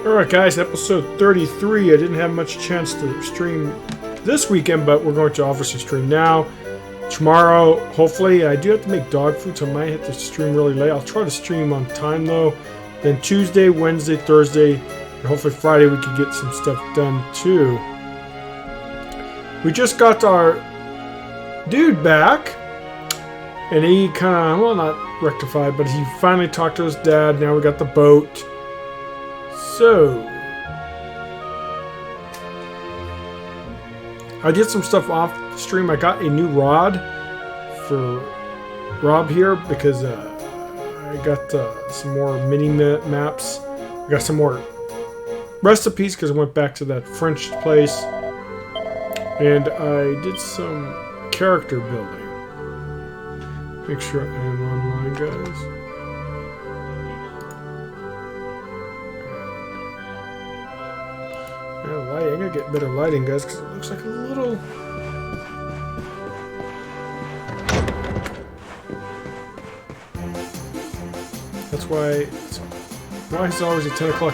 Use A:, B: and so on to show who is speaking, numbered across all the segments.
A: Alright guys, episode 33. I didn't have much chance to stream this weekend, but we're going to obviously stream now. Tomorrow, hopefully, I do have to make dog food, so I might have to stream really late. I'll try to stream on time though. Then Tuesday, Wednesday, Thursday, and hopefully Friday we can get some stuff done too. We just got our dude back, and he kind of, well, not rectified, but he finally talked to his dad. Now we got the boat. So, I did some stuff off stream. I got a new rod for Rob here because I got some more mini maps. I got some more recipes because I went back to that French place. And I did some character building. Make sure I am online, guys. Lighting. I'm gonna get better lighting, guys, because it looks like a little. That's why. Why is it always at 10 o'clock?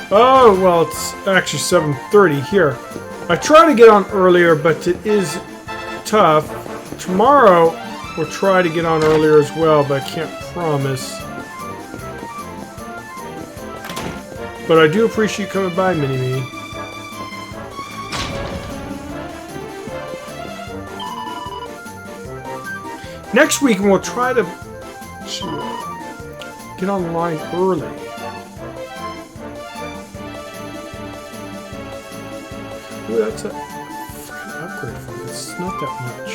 A: Oh well, it's actually 7:30 here. I try to get on earlier, but it is tough. Tomorrow we'll try to get on earlier as well, but I can't promise. But I do appreciate you coming by, Mini-Me. Next week we'll try to get online early. Ooh, that's a freaking upgrade for it. It's not that much.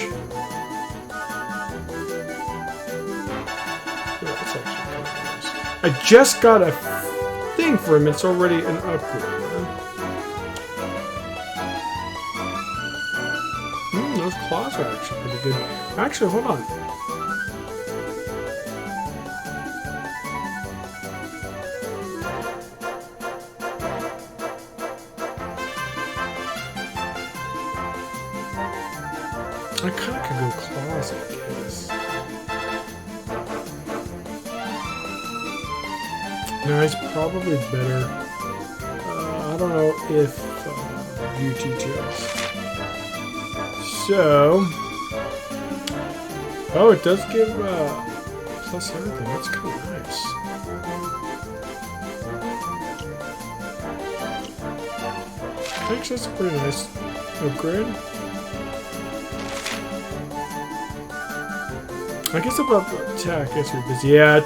A: Ooh, that's actually kind of nice. I just got a thing for him. It's already an upgrade. Those claws are actually pretty good. Actually, hold on. I kind of could go claws, I guess. No, it's probably better. I don't know if view details. So, oh, it does give plus everything. That's kind of nice. Actually, that's a pretty nice upgrade. I guess about the attack, I guess you're busy. Yeah,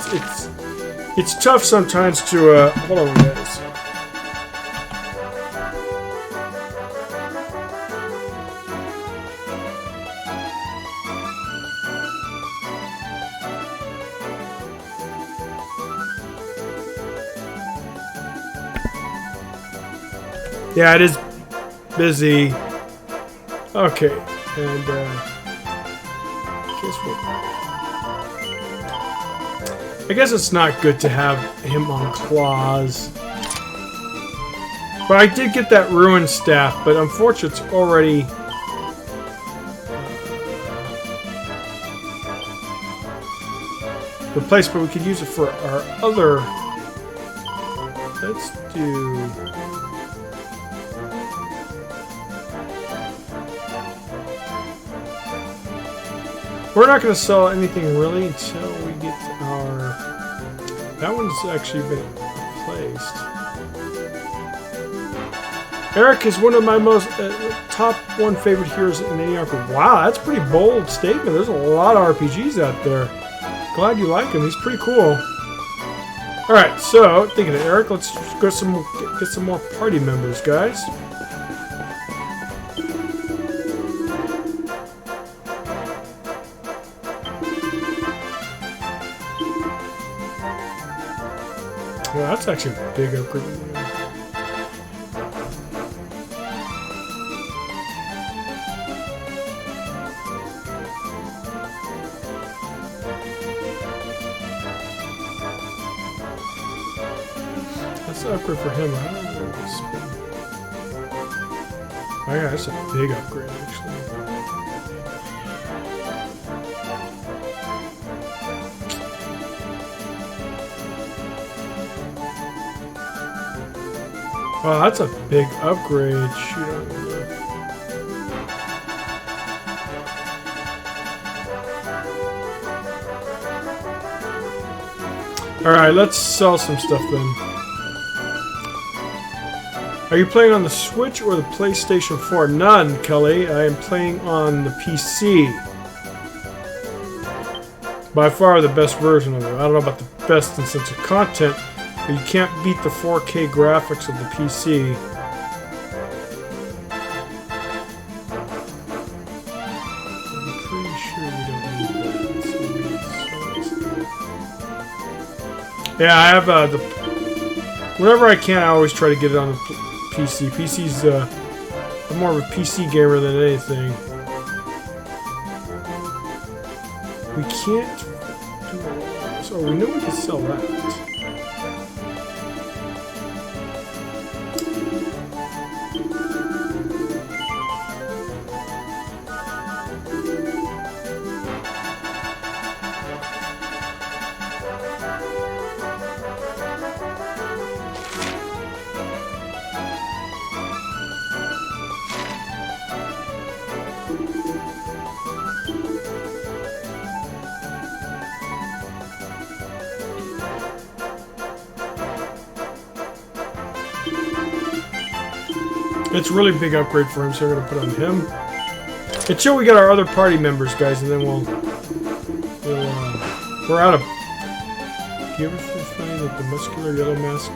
A: it's tough sometimes to hold on, guys. Yeah, it is busy. Okay, and guess what? I guess it's not good to have him on claws. But I did get that ruined staff, but unfortunately it's already replaced, but we could use it for our other. Let's do. We're not going to sell anything really until we get our. That one's actually been replaced. Eric is one of my most top one favorite heroes in any RPG. Wow, that's a pretty bold statement. There's a lot of RPGs out there. Glad you like him. He's pretty cool. All right, so thinking of Eric, let's go get some more party members, guys. Well, that's actually a big upgrade. That's an upgrade for him. I don't know what to spend. Oh yeah, that's a big upgrade actually. Oh, that's a big upgrade. Shoot on the... Alright, let's sell some stuff then. Are you playing on the Switch or the PlayStation 4? None, Kelly. I am playing on the PC. By far the best version of it. I don't know about the best in sense of content, but you can't beat the 4K graphics of the PC. I'm pretty sure we don't need that. Yeah, I have the... Whenever I can, I always try to get it on the PC. PC's, I'm more of a PC gamer than anything. We can't do it. So we know we can sell that. It's a really big upgrade for him, so we're going to put on him. Until we get our other party members, guys, and then we're out of... Do you ever find that the muscular yellow mask...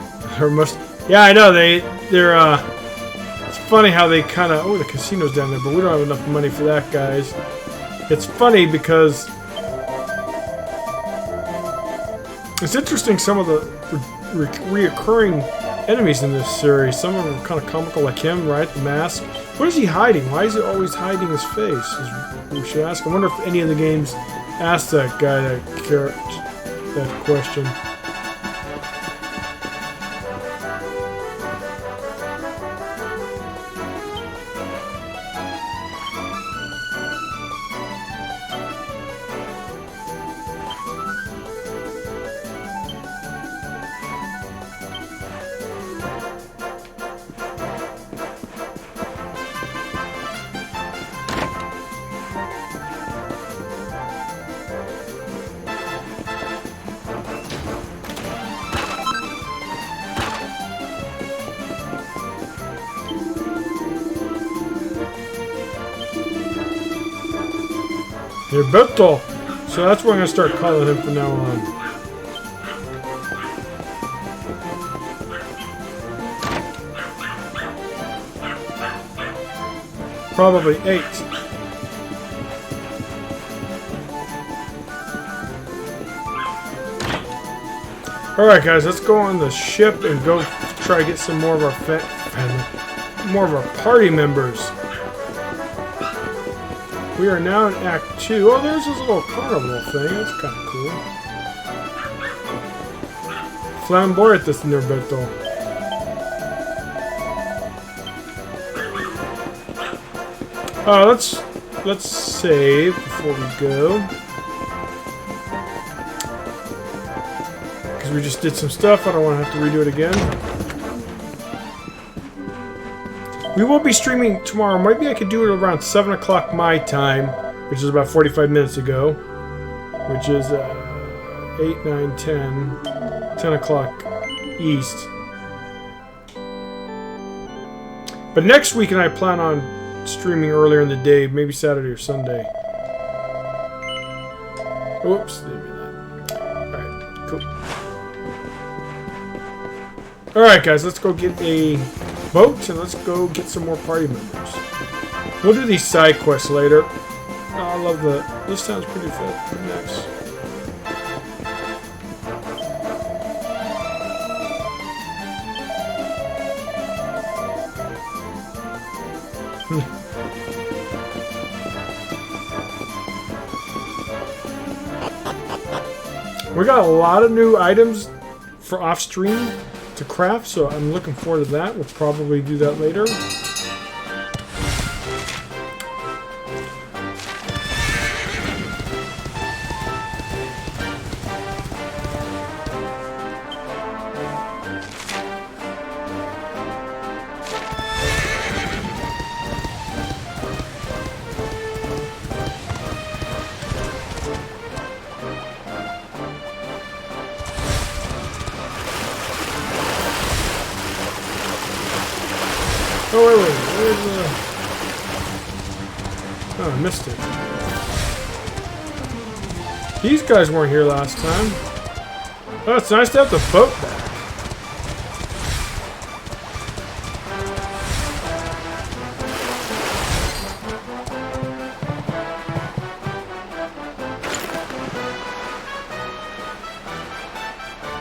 A: Yeah, I know, they're, it's funny how they kind of... Oh, the casino's down there, but we don't have enough money for that, guys. It's funny because... It's interesting, some of the reoccurring enemies in this series. Some of them are kind of comical, like him, right? The mask. What is he hiding? Why is he always hiding his face? We should ask. I wonder if any of the games asked that guy that question. Roberto. So that's what I'm going to start calling him from now on. Probably 8. Alright guys, let's go on the ship and go try to get some more of our party members. We are now in Act 2. Oh, there's this little carnival thing. That's kind of cool. Flamboyant this Norberto. Let's save before we go. Because we just did some stuff. I don't want to have to redo it again. We will be streaming tomorrow. Maybe I could do it around 7 o'clock my time, which is about 45 minutes ago. Which is 8, 9, 10. 10 o'clock East. But next week, and I plan on streaming earlier in the day, maybe Saturday or Sunday. Oops. Alright, cool. Alright, guys, let's go get a boat and let's go get some more party members. We'll do these side quests later. Oh, I love the... This sounds pretty nice. We got a lot of new items for off stream to craft, so I'm looking forward to that. We'll probably do that later. Oh, wait. Where's the... Oh, I missed it. These guys weren't here last time. Oh, it's nice to have the boat back.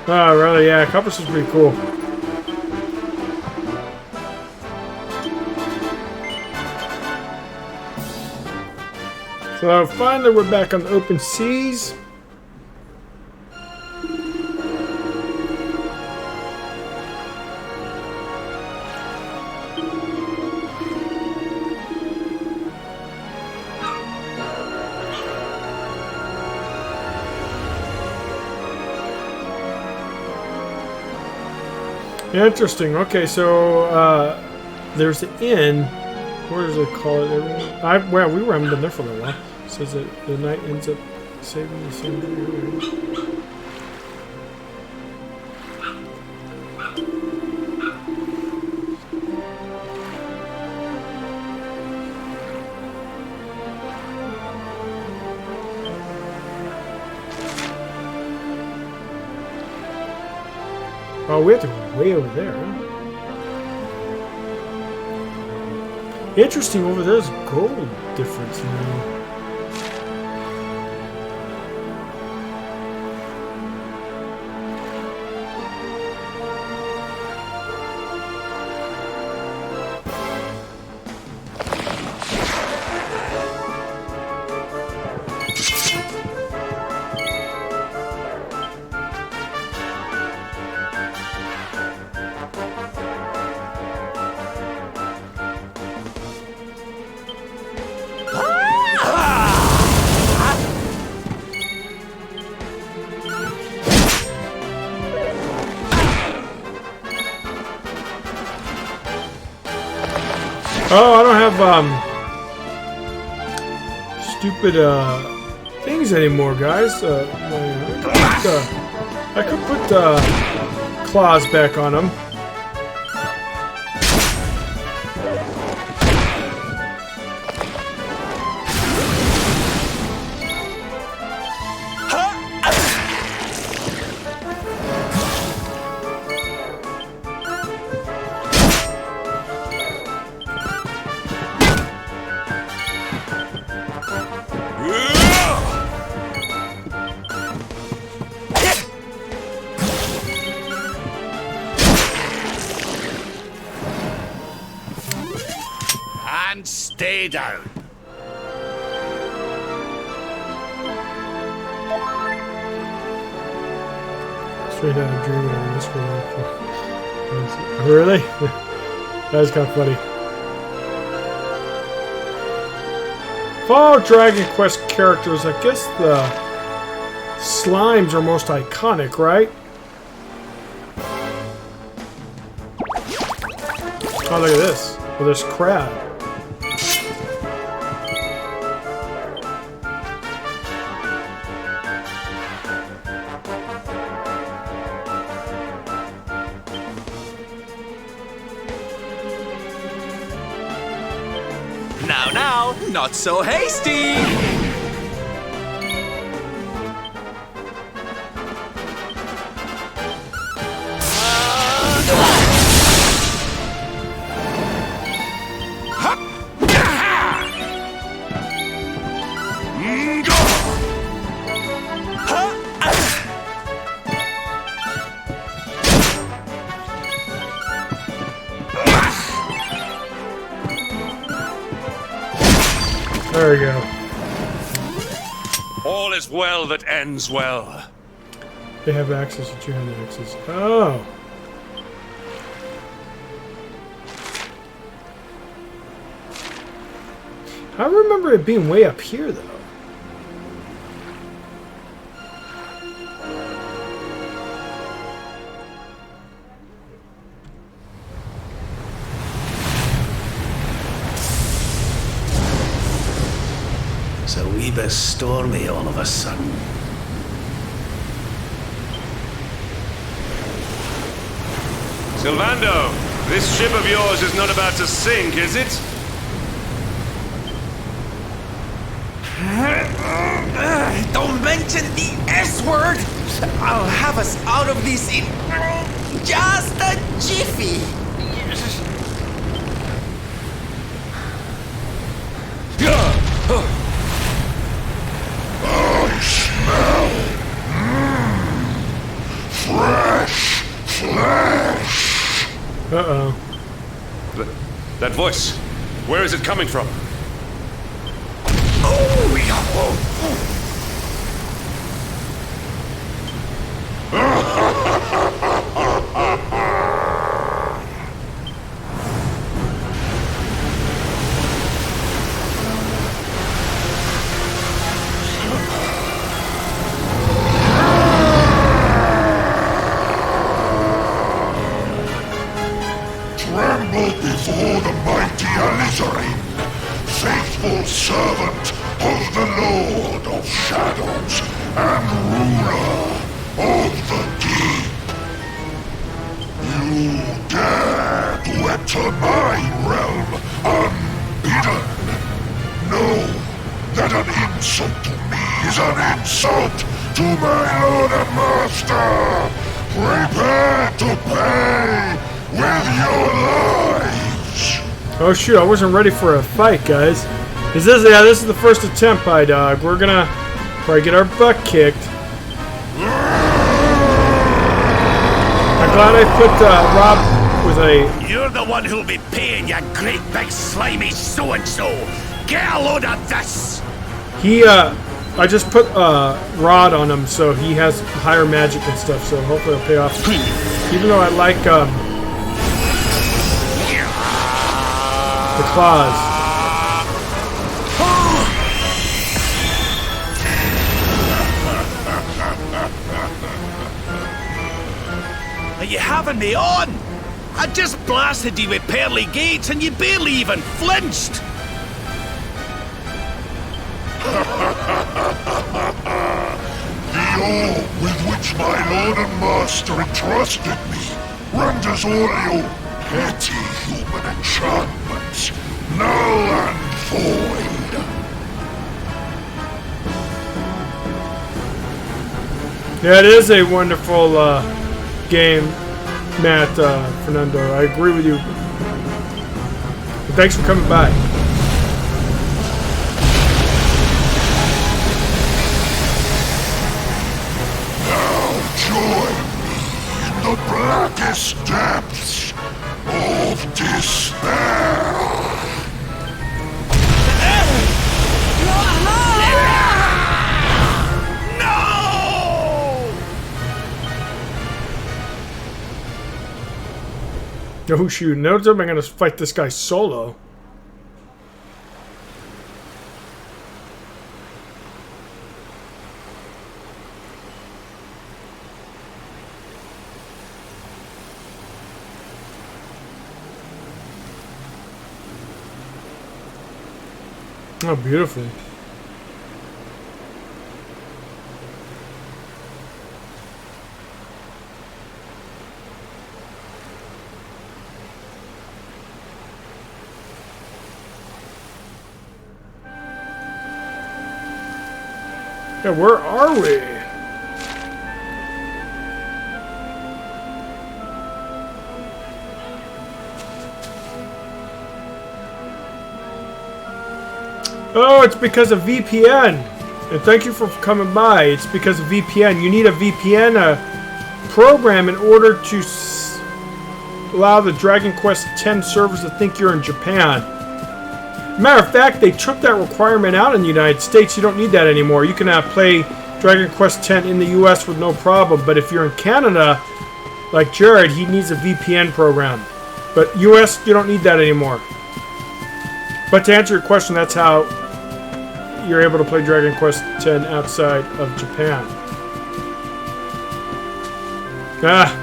A: Oh, really? Yeah, compass is pretty cool. So finally, we're back on the open seas. Interesting. Okay, so there's the inn. What does it call it? Well, we haven't been there for a little while. It says that the knight ends up saving the same. Oh, we have to go way over there, huh? Interesting, over there's gold difference now. Oh, I don't have stupid things anymore, guys. I could put claws back on them.
B: And stay down.
A: Straight out of dreaming on this one. Really? That was kind of funny. For Dragon Quest characters, I guess the slimes are most iconic, right? Oh, look at this. Well, there's crab.
B: Now, not so hasty.
A: There we go.
B: All is well that ends well.
A: They have access to 200 access. Oh. I remember it being way up here, though.
B: It's a wee bit stormy all of a sudden. Sylvando!
C: This ship of yours is not about to sink, is it?
D: Don't mention the S word! I'll have us out of this in just a jiffy!
E: I smell fresh flesh.
A: Uh-oh.
C: That voice, where is it coming from?
E: Tremble before the mighty Alizarin, faithful servant of the Lord of Shadows and ruler of the deep. You dare to enter my realm unbidden. Know that an insult to me is an insult to my lord and master. Prepare to pay with your lives.
A: Oh shoot, I wasn't ready for a fight, guys. This is the first attempt, Pie Dog. We're gonna probably get our butt kicked. I'm glad I put Rob with a...
B: You're the one who'll be paying, you great big slimy so-and-so. Get a load of this!
A: I just put Rod on him, so he has higher magic and stuff, so hopefully it'll pay off. Even though I like the claws.
B: Are you having me on? I just blasted you with pearly gates and you barely even flinched!
E: The orb with which my lord and master entrusted me renders all your petty human enchantments null and void.
A: Yeah, it is a wonderful game, Matt, Fernando. I agree with you. But thanks for coming by.
E: Join me in the blackest depths of despair.
A: Oh shoot, no time I'm gonna fight this guy solo. Oh, beautiful. Yeah, where are we? Oh, it's because of VPN. And thank you for coming by. It's because of VPN. You need a VPN program in order to allow the Dragon Quest X servers to think you're in Japan. Matter of fact, they took that requirement out in the United States. You don't need that anymore. You can play Dragon Quest X in the US with no problem. But if you're in Canada, like Jared, he needs a VPN program. But US, you don't need that anymore. But to answer your question, that's how you're able to play Dragon Quest X outside of Japan. Ah.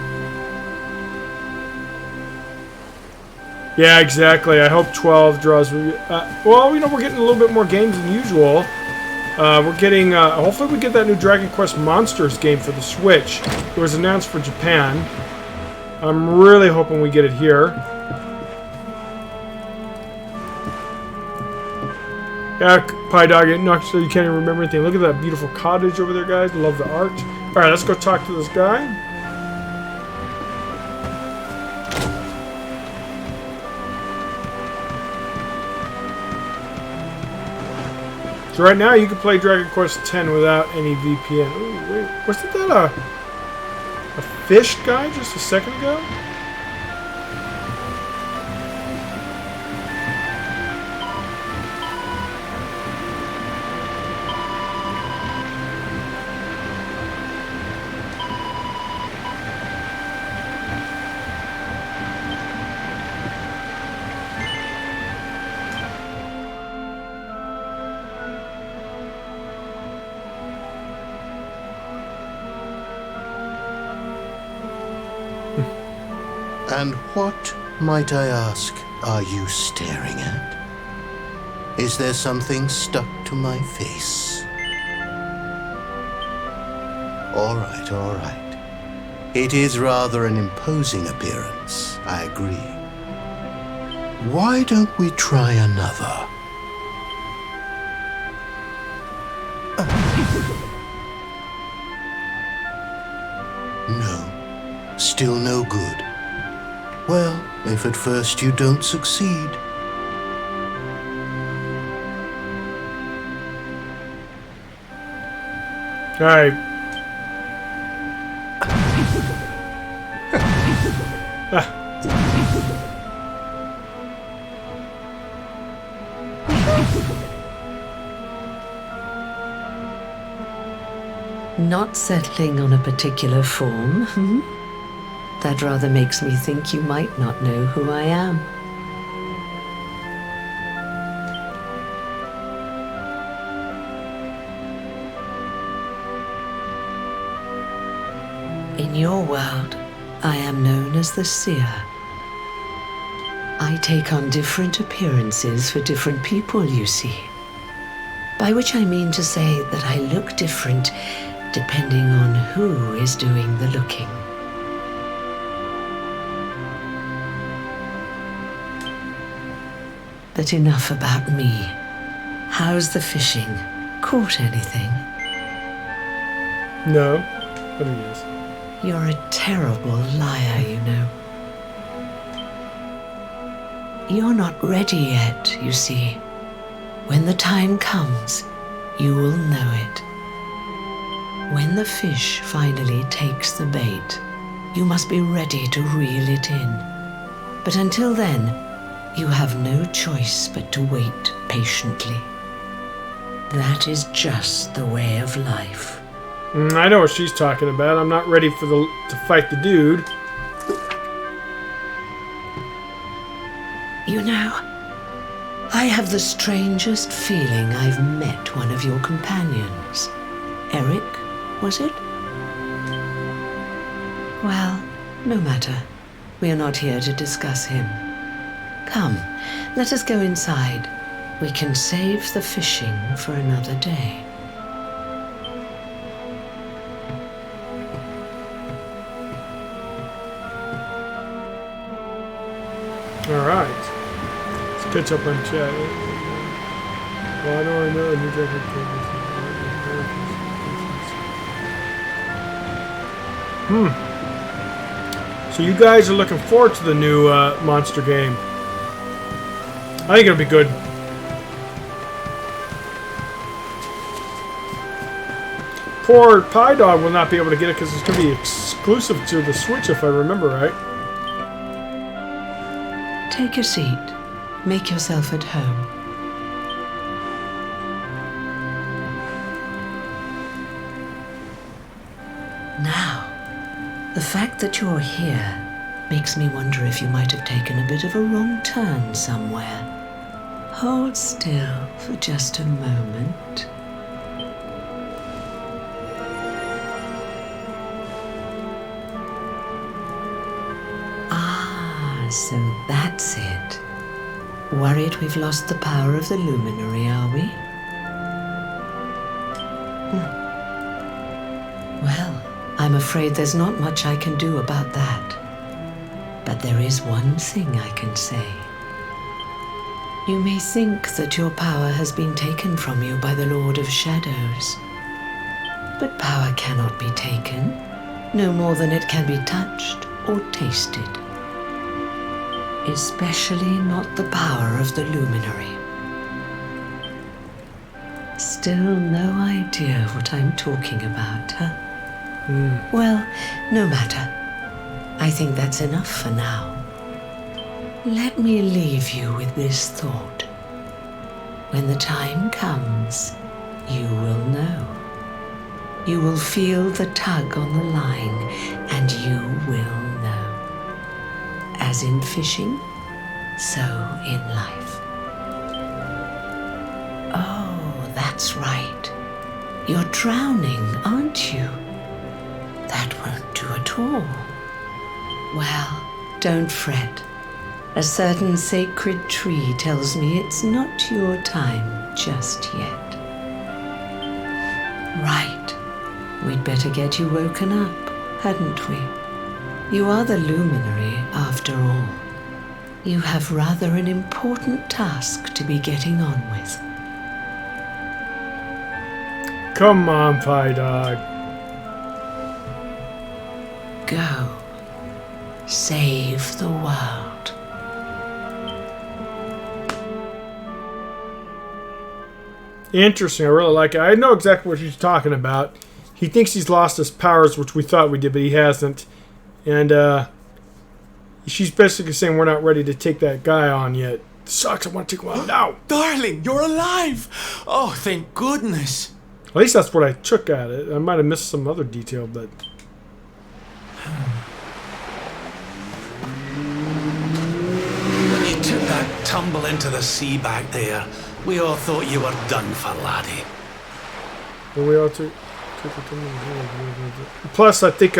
A: Yeah, exactly. I hope 12 draws. Well, you know, we're getting a little bit more games than usual. We're getting, hopefully we get that new Dragon Quest Monsters game for the Switch. It was announced for Japan. I'm really hoping we get it here. Yeah, Pie Dog, so you can't even remember anything. Look at that beautiful cottage over there, guys. Love the art. Alright, let's go talk to this guy. So right now you can play Dragon Quest X without any VPN. Ooh, wait, wasn't that a fish guy just a second ago?
F: And what, might I ask, are you staring at? Is there something stuck to my face? All right, all right. It is rather an imposing appearance, I agree. Why don't we try another? No, still no good. Well, if at first you don't succeed.
A: Alright.
G: Not settling on a particular form, hmm? That rather makes me think you might not know who I am. In your world, I am known as the Seer. I take on different appearances for different people, you see. By which I mean to say that I look different depending on who is doing the looking. But enough about me. How's the fishing? Caught anything?
A: No, but it is.
G: You're a terrible liar, you know. You're not ready yet, you see. When the time comes, you will know it. When the fish finally takes the bait, you must be ready to reel it in. But until then, you have no choice but to wait patiently. That is just the way of life.
A: I know what she's talking about. I'm not ready to fight the dude.
G: You know, I have the strangest feeling I've met one of your companions. Eric, was it? Well, no matter. We are not here to discuss him. Come, let us go inside. We can save the fishing for another day.
A: Alright. Let's catch up on chat. Well, I don't know a new So you guys are looking forward to the new monster game. I think it'll be good. Poor Pie Dog will not be able to get it because it's going to be exclusive to the Switch, if I remember right.
G: Take your seat. Make yourself at home. Now, the fact that you're here makes me wonder if you might have taken a bit of a wrong turn somewhere. Hold still for just a moment. So that's it. Worried we've lost the power of the luminary, are we? Well, I'm afraid there's not much I can do about that. But there is one thing I can say. You may think that your power has been taken from you by the Lord of Shadows. But power cannot be taken, no more than it can be touched or tasted. Especially not the power of the Luminary. Still no idea what I'm talking about, huh? Well, no matter. I think that's enough for now. Let me leave you with this thought. When the time comes, you will know. You will feel the tug on the line, and you will know. As in fishing, so in life. Oh, that's right. You're drowning, aren't you? That won't do at all. Well, don't fret. A certain sacred tree tells me it's not your time just yet. Right. We'd better get you woken up, hadn't we? You are the Luminary, after all. You have rather an important task to be getting on with.
A: Come on, Pie Dog.
G: Go. Save the world.
A: Interesting. I really like it. I know exactly what she's talking about. He thinks he's lost his powers, which we thought we did, but he hasn't. And she's basically saying we're not ready to take that guy on yet. Sucks. I want to take him on now.
D: Darling, you're alive! Oh, thank goodness.
A: At least that's what I took at it. I might have missed some other detail, but...
B: When you took that tumble into the sea back there, we all thought you were done for, laddie.
A: Well, we ought to... Plus, I think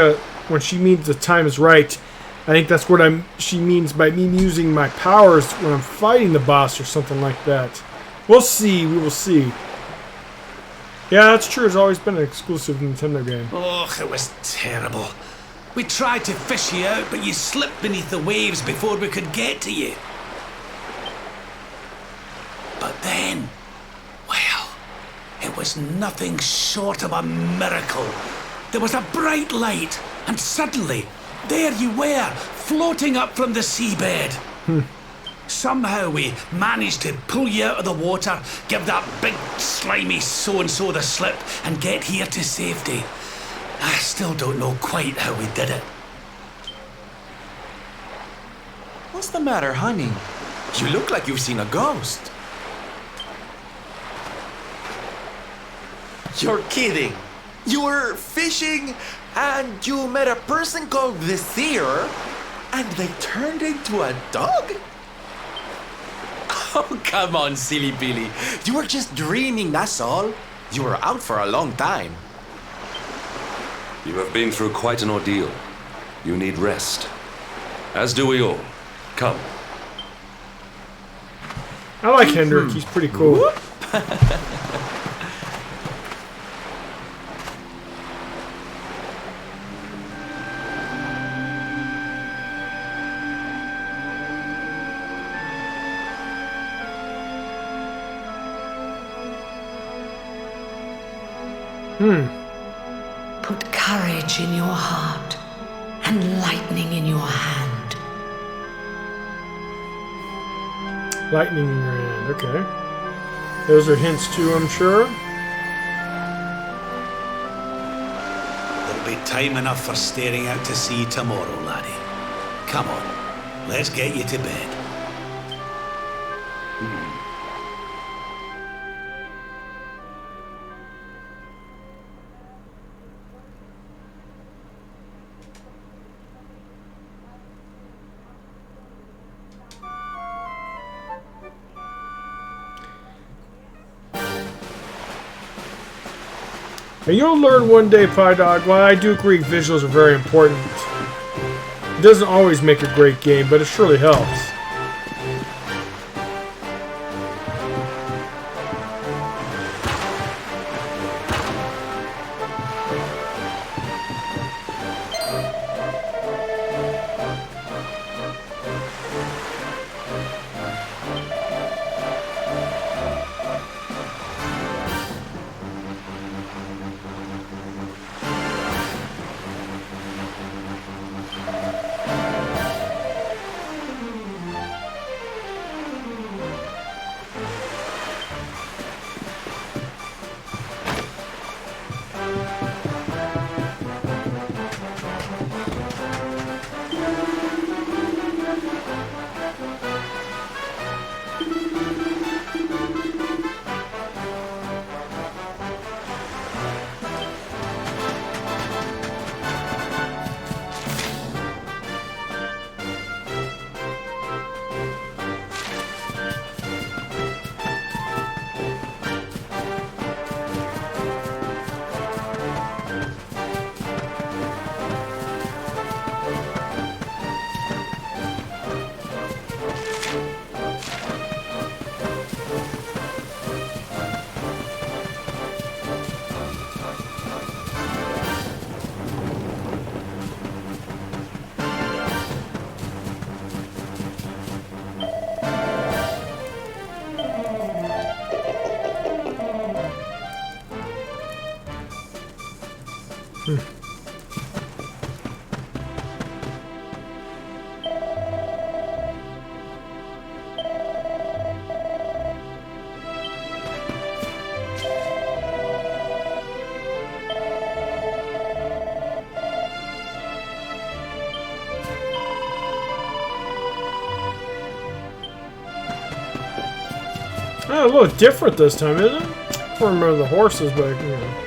A: when she means the time is right, I think that's what she means by me using my powers when I'm fighting the boss or something like that. We'll see. We will see. Yeah, that's true. It's always been an exclusive Nintendo game.
B: Oh, it was terrible. We tried to fish you out, but you slipped beneath the waves before we could get to you. But then, well, it was nothing short of a miracle. There was a bright light, and suddenly, there you were, floating up from the seabed. Somehow we managed to pull you out of the water, give that big slimy so-and-so the slip, and get here to safety. I still don't know quite how we did it.
D: What's the matter, honey? You look like you've seen a ghost. You're kidding. You were fishing and you met a person called the Seer and they turned into a dog? Oh, come on, silly Billy. You were just dreaming, that's all. You were out for a long time.
C: You have been through quite an ordeal. You need rest. As do we all. Come.
A: I like Hendrik. He's pretty cool.
G: Put courage in your heart and lightning in your hand.
A: Lightning in your hand. Okay. Those are hints too, I'm sure.
B: There'll be time enough for staring out to sea tomorrow, laddie. Come on, let's get you to bed.
A: And you'll learn one day, Pie Dog. While I do agree visuals are very important, it doesn't always make a great game, but it surely helps. Oh, a little different this time, isn't it? I don't remember the horses, but you know.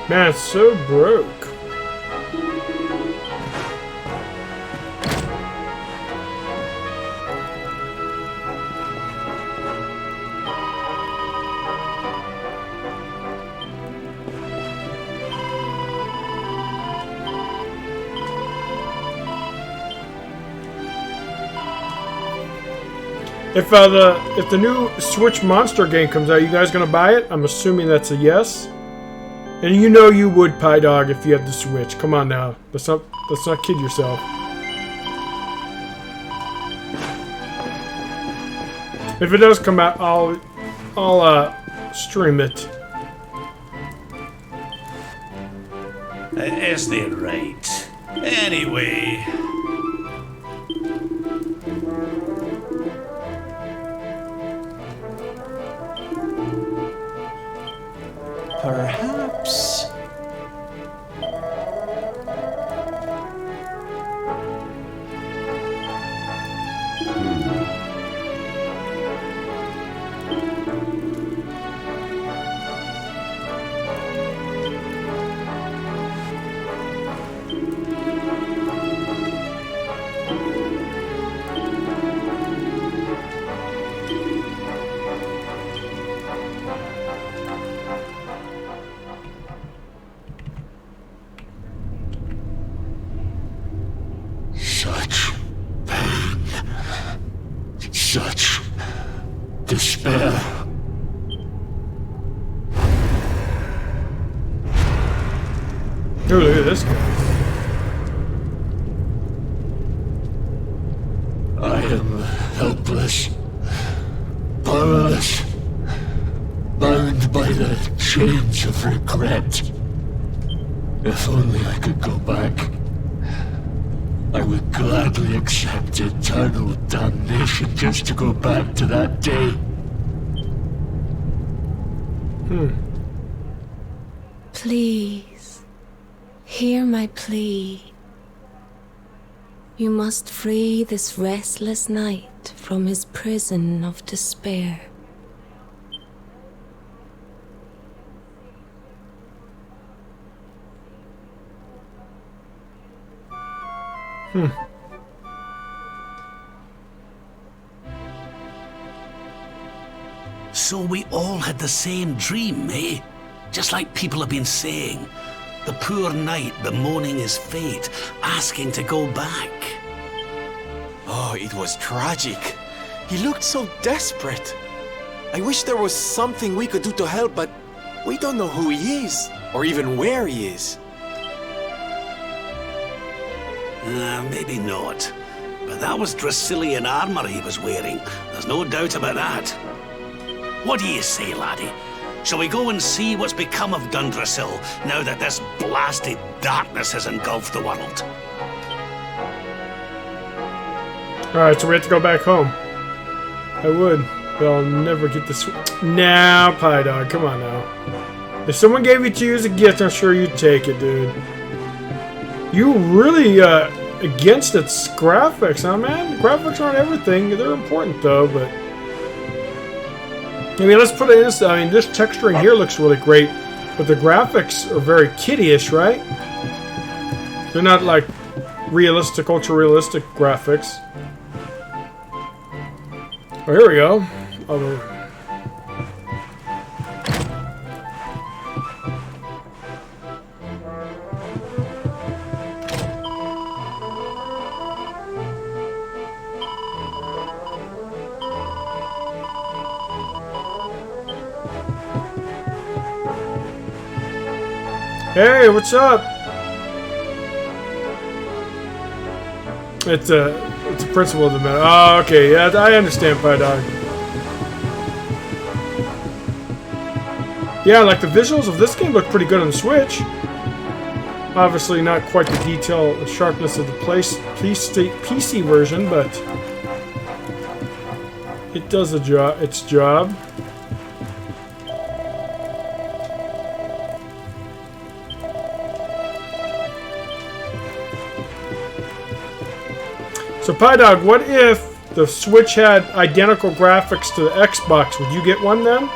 A: Man, it's so broke. If the new Switch Monster game comes out, you guys gonna buy it? I'm assuming that's a yes. And you know you would, Pie Dog, if you had the Switch. Come on now, let's not kid yourself. If it does come out, I'll stream it.
B: Is they right? Anyway.
D: Perhaps.
E: Such pain. Such despair.
A: Ooh, look at this guy.
E: I am helpless, powerless, bound by the chains of regret. If only I could go back, I would gladly accept eternal damnation just to go back to that day.
H: Please, hear my plea. You must free this restless knight from his prison of despair.
B: So we all had the same dream, eh? Just like people have been saying. The poor knight bemoaning his fate, asking to go back.
D: Oh, it was tragic. He looked so desperate. I wish there was something we could do to help, but we don't know who he is, or even where he is.
B: Maybe not. But that was Dracilian armor he was wearing. There's no doubt about that. What do you say, laddie? Shall we go and see what's become of Dundrasil now that this blasted darkness has engulfed the world?
A: Alright, so we have to go back home. I would, but I'll never get this. Nah, Pie Dog, come on now. If someone gave it to you as a gift, I'm sure you'd take it, dude. You really against its graphics, huh, man? Graphics aren't everything. They're important, though, but I mean, let's put it this. I mean, this texturing here looks really great, but the graphics are very kiddie-ish, right? They're not like realistic, ultra-realistic graphics. Oh, here we go. Hey, what's up? It's a principle of the matter. Oh, okay, yeah, I understand, Pie Dog. Yeah, like the visuals of this game look pretty good on the Switch. Obviously, not quite the detail and sharpness of the PC version, but it does its job. So, Pie Dog, what if the Switch had identical graphics to the Xbox? Would you get one then?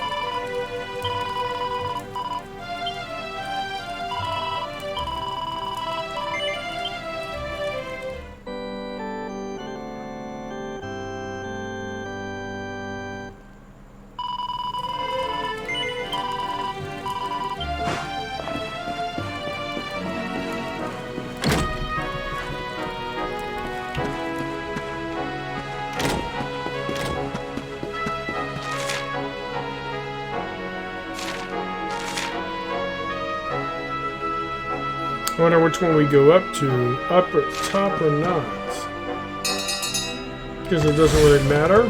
A: I wonder which one we go up to, up or top or not. Because it doesn't really matter.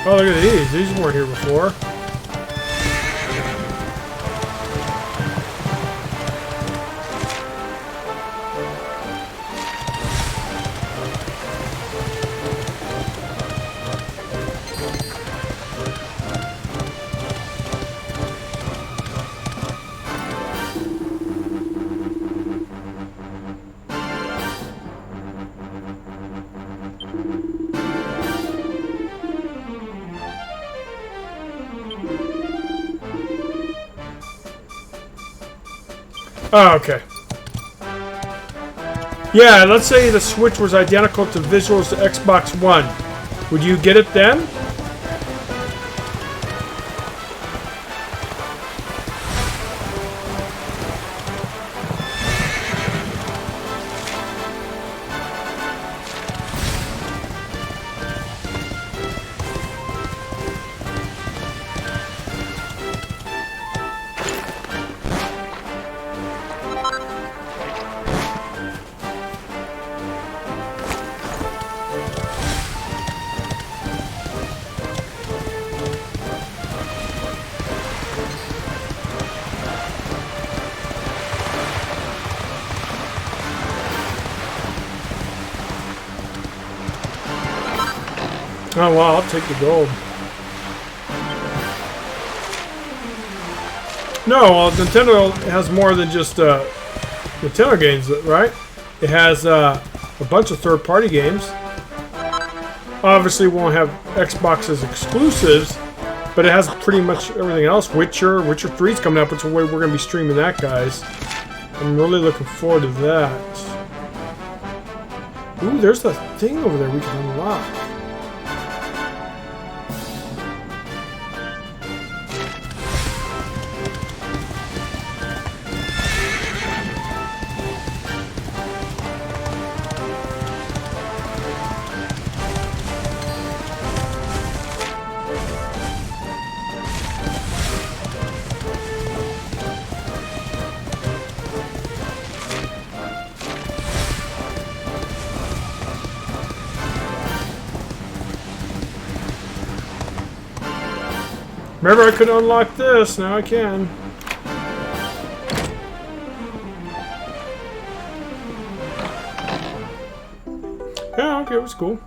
A: Oh, look at these. These weren't here before. Oh, okay. Yeah, let's say the Switch was identical to visuals to Xbox One. Would you get it then? Oh, wow, I'll take the gold. No, well, Nintendo has more than just Nintendo games, right? It has a bunch of third-party games. Obviously, won't have Xbox's exclusives, but it has pretty much everything else. Witcher 3 is coming up, which we're going to be streaming that, guys. I'm really looking forward to that. Ooh, there's the thing over there we can unlock. Remember, I couldn't unlock this. Now I can. Yeah, okay, it was cool.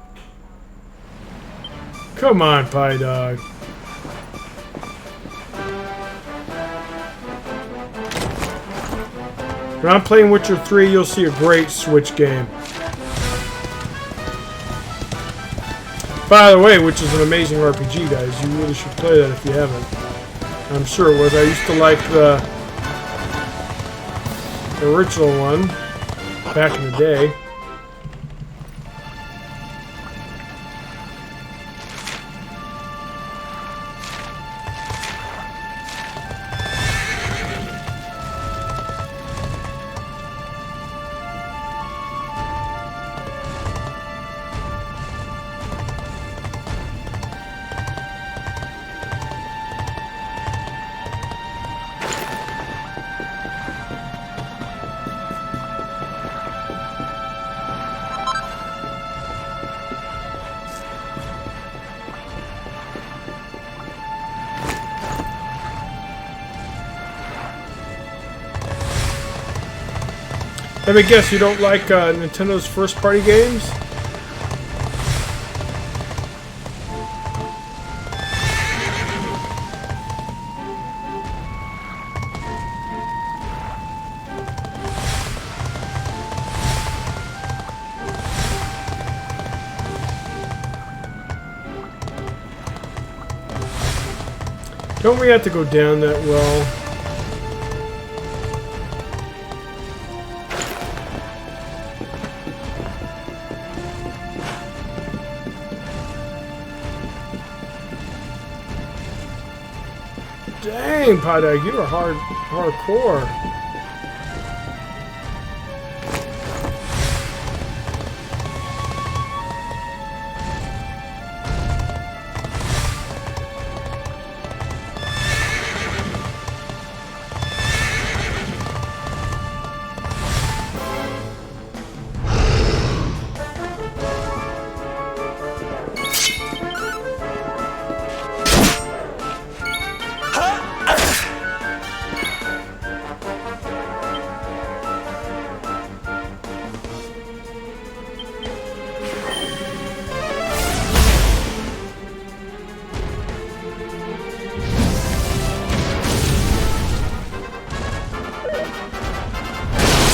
A: Come on, Pie Dog. When I'm playing Witcher 3, you'll see a great Switch game. By the way, which is an amazing RPG, guys. You really should play that if you haven't. I'm sure it was. I used to like the original one back in the day. Let me guess, you don't like Nintendo's first-party games? Don't we have to go down that well? Dang, Paddock, you are hardcore.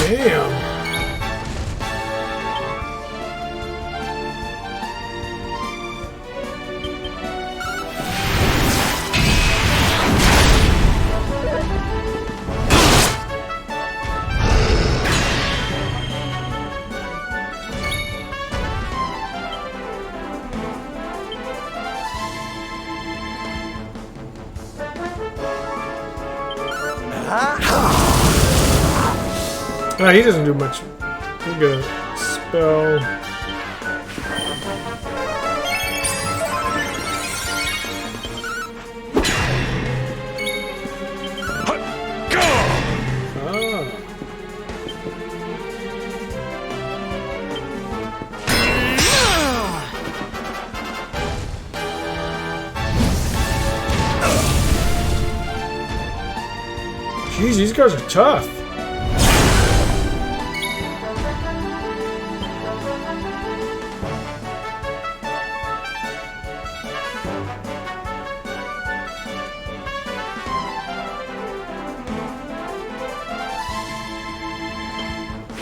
A: Damn. He doesn't do much. We'll get a spell. Jeez, these guys are tough.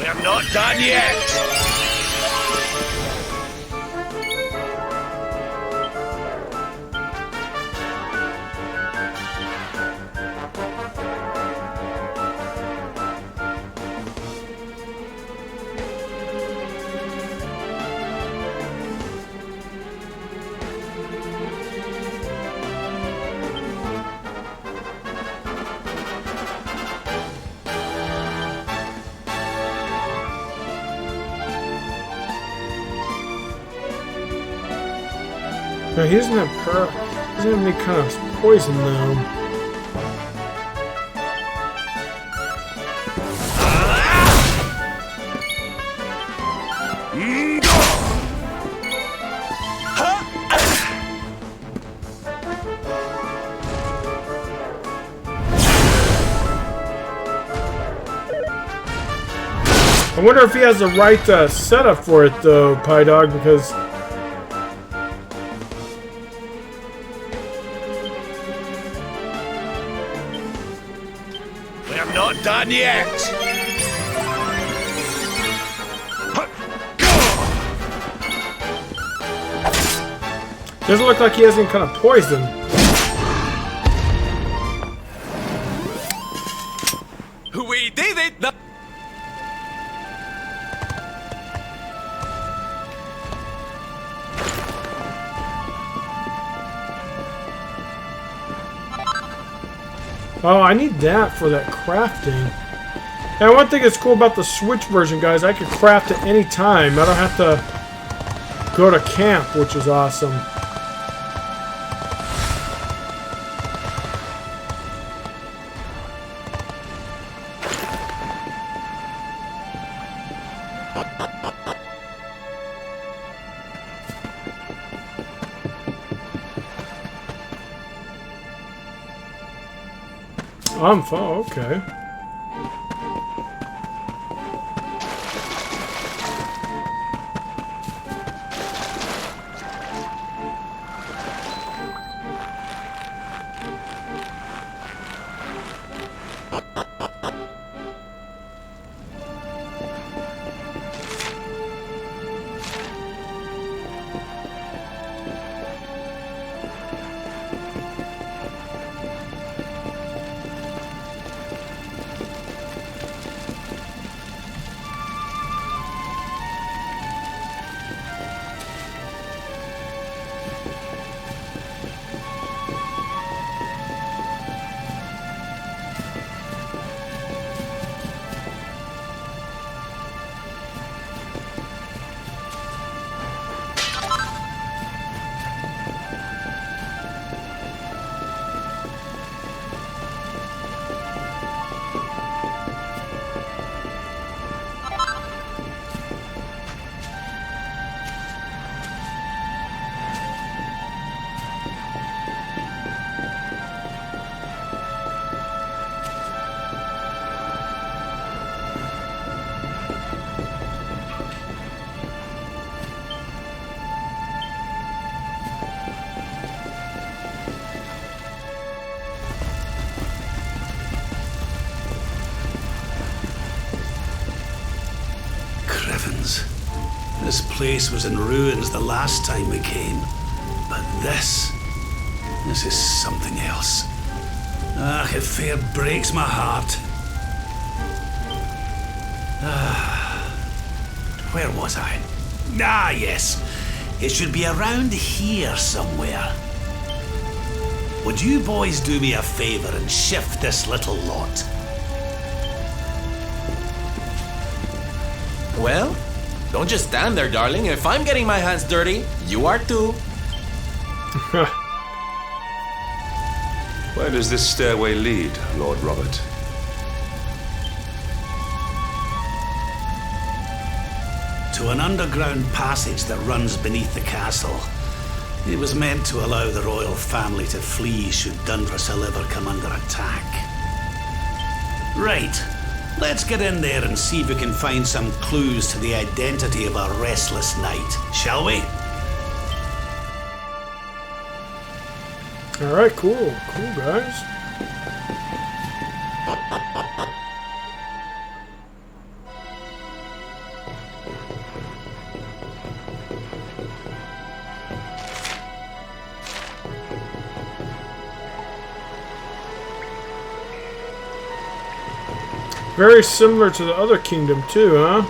B: We're not done yet!
A: No, he doesn't have doesn't have any kind of poison though. I wonder if he has the right setup for it though, Pie Dog, because
B: Not done yet!
A: doesn't look like he has any kind of poison.
D: We did it!
A: Oh, I need that for that crafting. And one thing that's cool about the Switch version, guys, I can craft at any time. I don't have to go to camp, which is awesome. I'm fine, okay.
B: heavens. This place was in ruins the last time we came. But this is something else. Ah, it fair breaks my heart. Where was I? Ah, yes. It should be around here somewhere. Would you boys do me a favor and shift this little lot?
D: Well, don't just stand there, darling. If I'm getting my hands dirty, you are too.
C: Where does this stairway lead, Lord Robert?
B: To an underground passage that runs beneath the castle. It was meant to allow the royal family to flee should Dundrasil ever come under attack. Right, let's get in there and see if we can find some clues to the identity of our restless knight, shall we?
A: Alright, cool. Cool, guys. Very similar to the other kingdom, too, huh?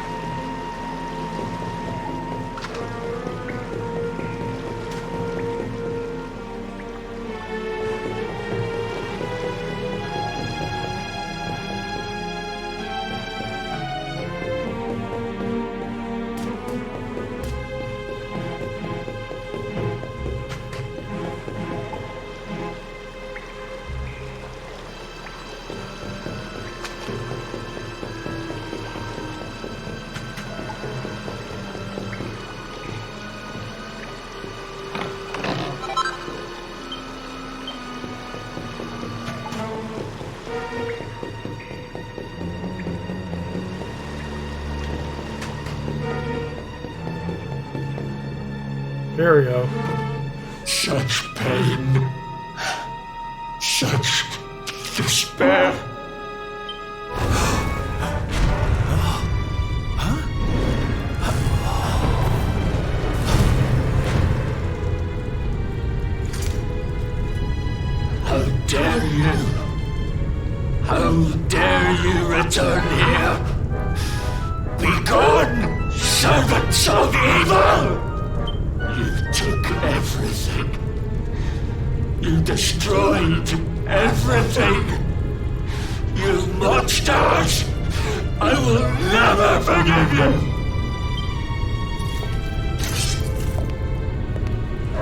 A: There we go.
E: Such pain. Such despair. How dare you? How dare you return here? Be gone, servants of evil! You took everything. You destroyed everything. You monsters! I will never forgive you!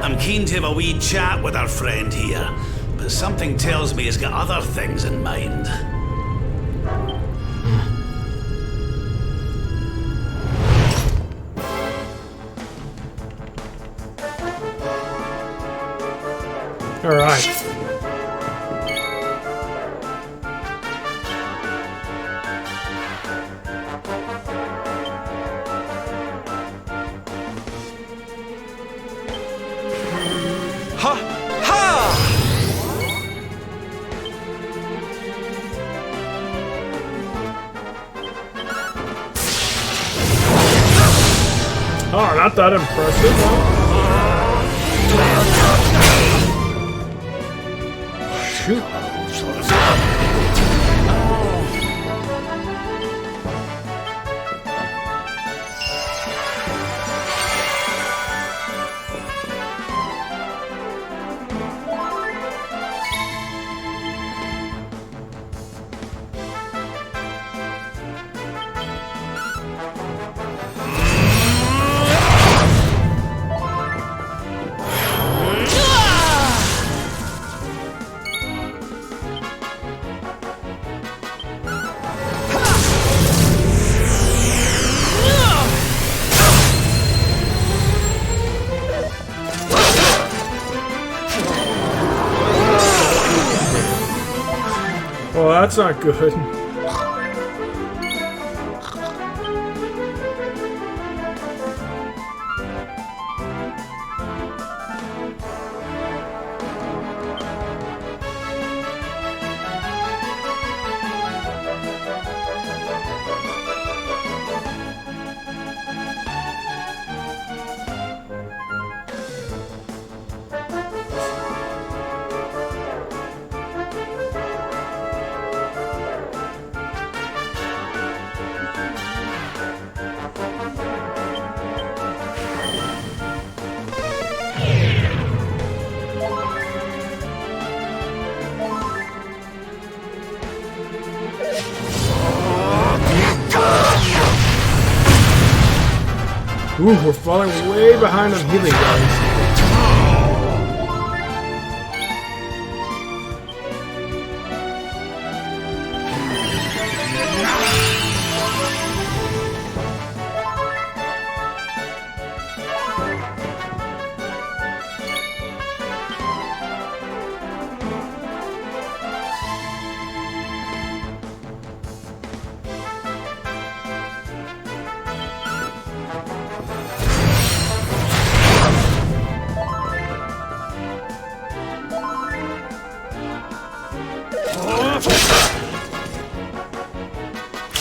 B: I'm keen to have a wee chat with our friend here, but something tells me he's got other things in mind.
A: All right.
D: Ha! Ha!
A: Oh, not that impressive, huh? Shoot. Well, that's not good. Ooh, we're falling way behind on healing, guys.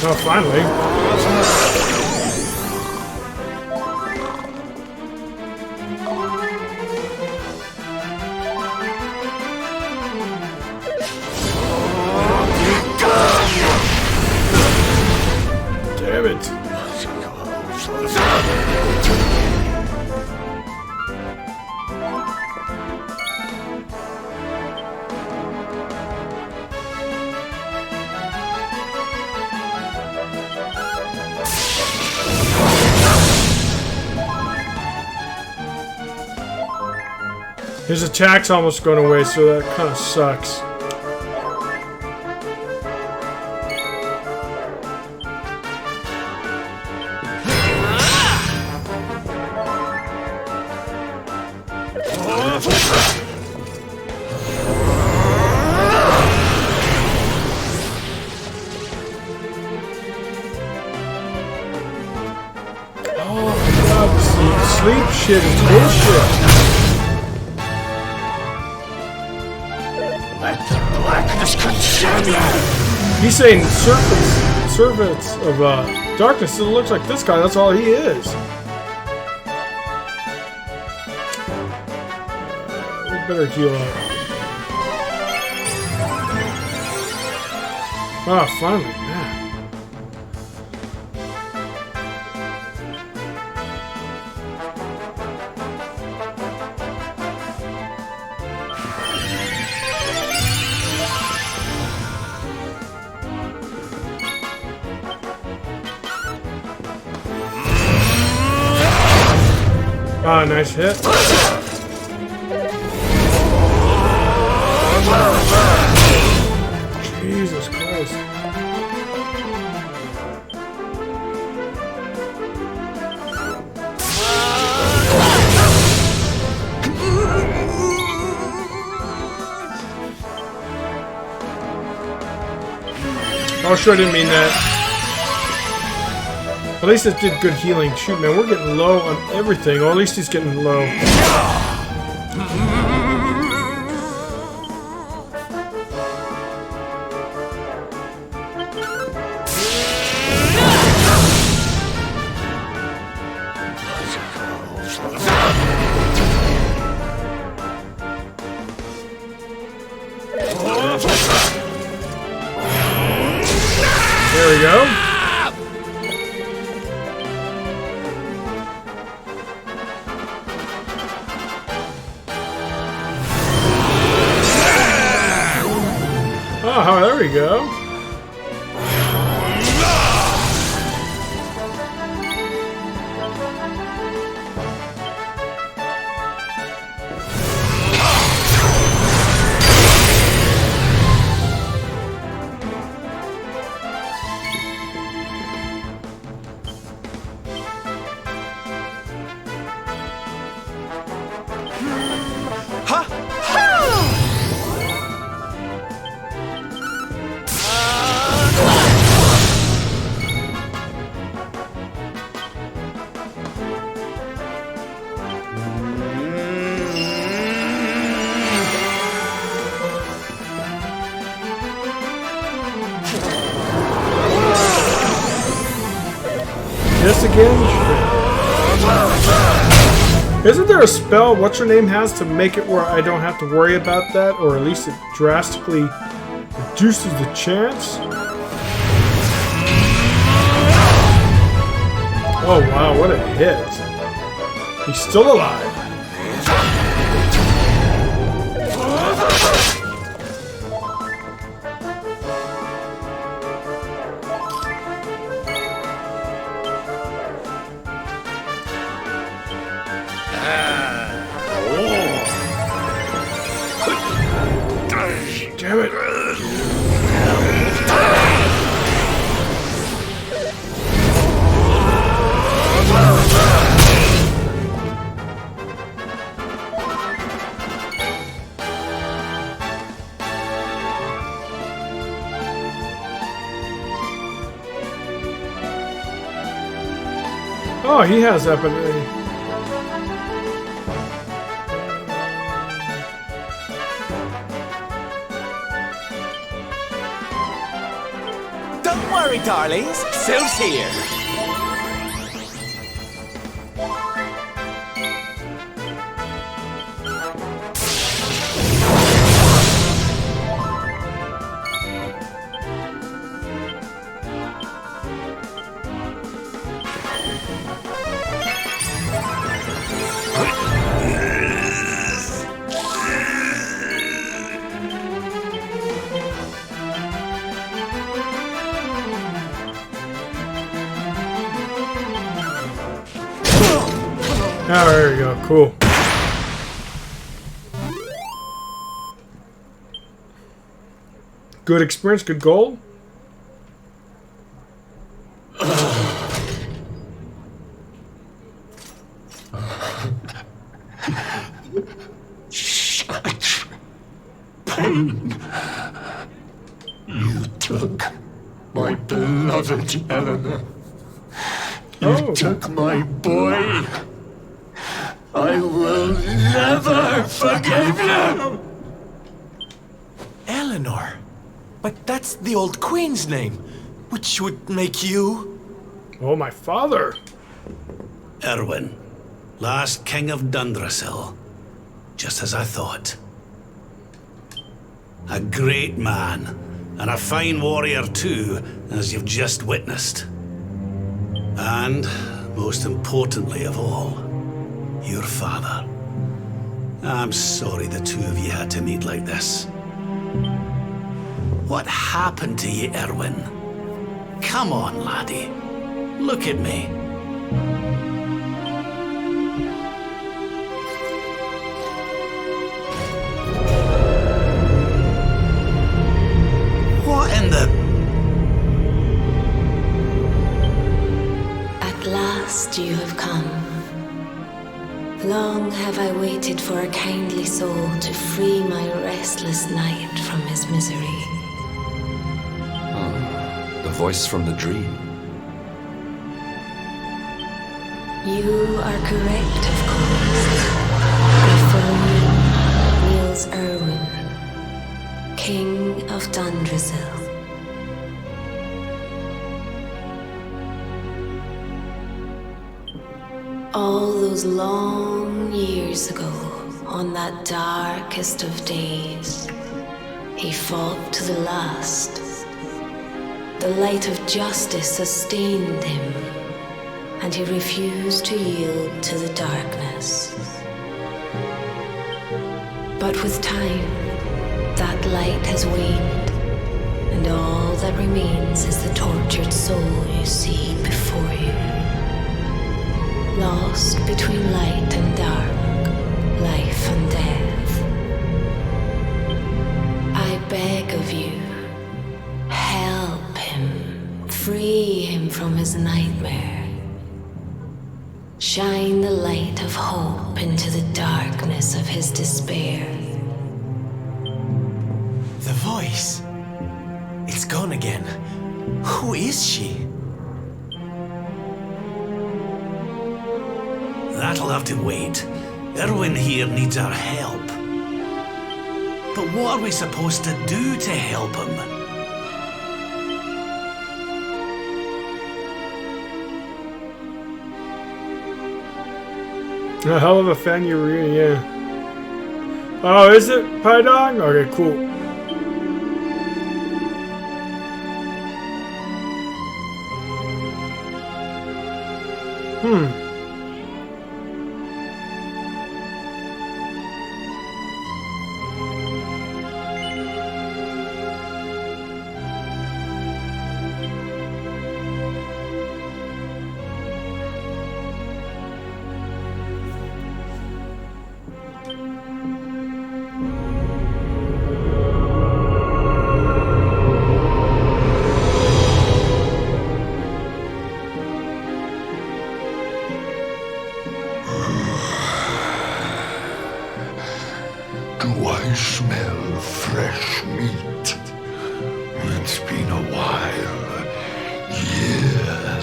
A: Oh, finally. Damn it. His attack's almost gone away, so that kind of sucks. Oh my god, the sleep shit is bullshit. He's saying servants of darkness. It looks like this guy. That's all he is. We better heal up. Ah, finally, man. Ah, nice hit. Jesus Christ. Oh, sure, I didn't mean that. At least it did good healing. Shoot, man, we're getting low on everything. Or at least he's getting low. There we go. Oh, there we go. This again? Isn't there a spell, what's her name has, to make it where I don't have to worry about that? Or at least it drastically reduces the chance? Oh wow, what a hit. He's still alive. Damn it. Oh, he has epidemic.
D: Don't worry, darlings. Syl's here.
A: Oh, there you go. Cool. Good experience, good goal.
E: Such pain. You took my beloved Eleanor. You took my boy. I will never forgive you!
D: Eleanor? But that's the old queen's name, which would make you...
A: Oh, my father.
B: Erwin, last king of Dundrasil. Just as I thought. A great man, and a fine warrior too, as you've just witnessed. And, most importantly of all, your father. I'm sorry the two of you had to meet like this. What happened to you, Erwin? Come on, laddie. Look at me. What in the...
H: At last you have come. Long have I waited for a kindly soul to free my restless night from his misery.
C: The voice from the dream.
H: You are correct, of course. Before you kneels Erwin, King of Dundrasil. All those long years ago, on that darkest of days, he fought to the last. The light of justice sustained him, and he refused to yield to the darkness. But with time, that light has waned, and all that remains is the tortured soul you see before you. Lost between light and dark, life and death. I beg of you, help him, free him from his nightmare. Shine the light of hope into the darkness of his despair.
D: The voice. It's gone again. Who is she?
B: That'll have to wait. Erwin here needs our help. But what are we supposed to do to help him?
A: A hell of a fan you were in, yeah. Oh, is it Paidong? Okay, cool.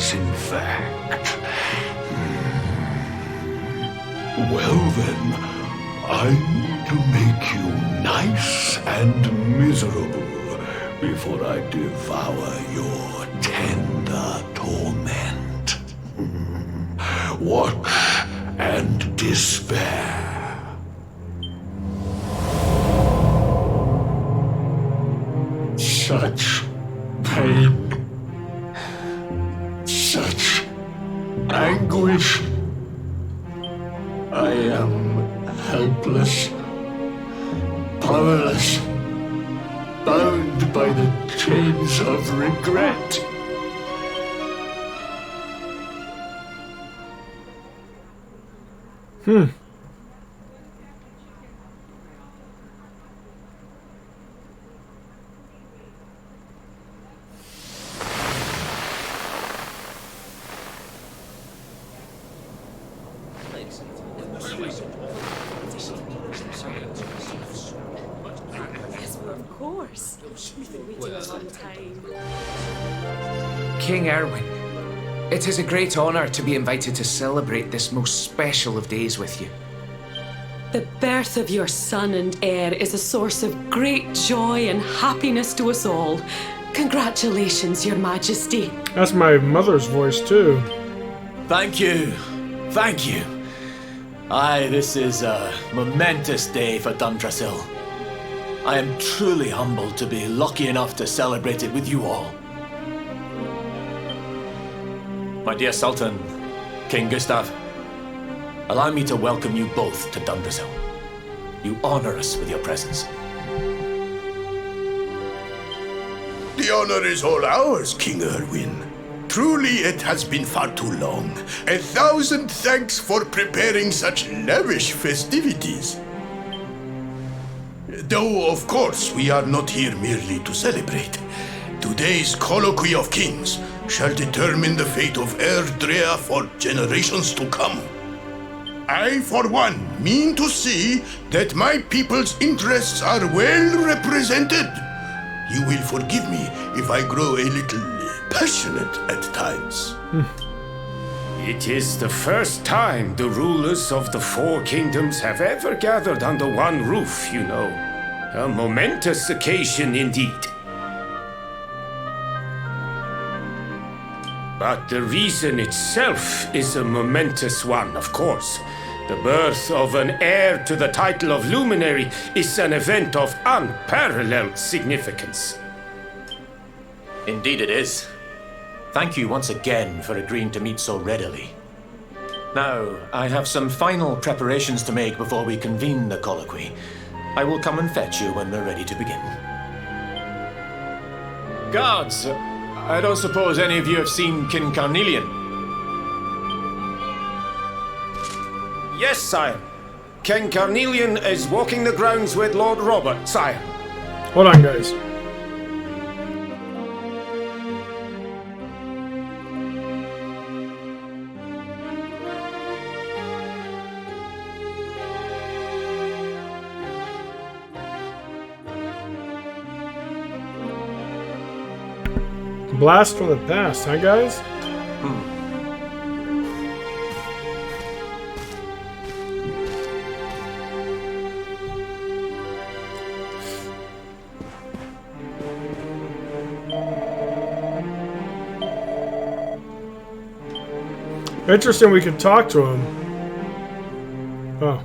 E: Yes, in fact. Well then, I need to make you nice and miserable before I devour your tender torment. Watch and despair. Such pain, such anguish. I am helpless, powerless, bound by the chains of regret.
I: Yes, well, of course. We've been waiting a long time.
J: King Erwin, it is a great honor to be invited to celebrate this most special of days with you.
I: The birth of your son and heir is a source of great joy and happiness to us all. Congratulations, Your Majesty.
A: That's my mother's voice, too.
D: Thank you. Thank you. Aye, this is a momentous day for Dundrasil. I am truly humbled to be lucky enough to celebrate it with you all. My dear Sultan, King Gustav, allow me to welcome you both to Dundrasil. You honor us with your presence.
E: The honor is all ours, King Erwin. Truly, it has been far too long. 1,000 thanks for preparing such lavish festivities. Though, of course, we are not here merely to celebrate. Today's colloquy of kings shall determine the fate of Erdrea for generations to come. I, for one, mean to see that my people's interests are well represented. You will forgive me if I grow a little passionate at times.
K: It is the first time the rulers of the four kingdoms have ever gathered under one roof, you know. A momentous occasion indeed. But the reason itself is a momentous one, of course. The birth of an heir to the title of luminary is an event of unparalleled significance.
D: Indeed it is. Thank you once again for agreeing to meet so readily. Now, I have some final preparations to make before we convene the colloquy. I will come and fetch you when we're ready to begin. Guards, I don't suppose any of you have seen King Carnelian?
K: Yes, sire. King Carnelian is walking the grounds with Lord Robert, sire.
A: Hold on, guys. Blast from the past, huh, guys? Interesting, we could talk to him. Oh.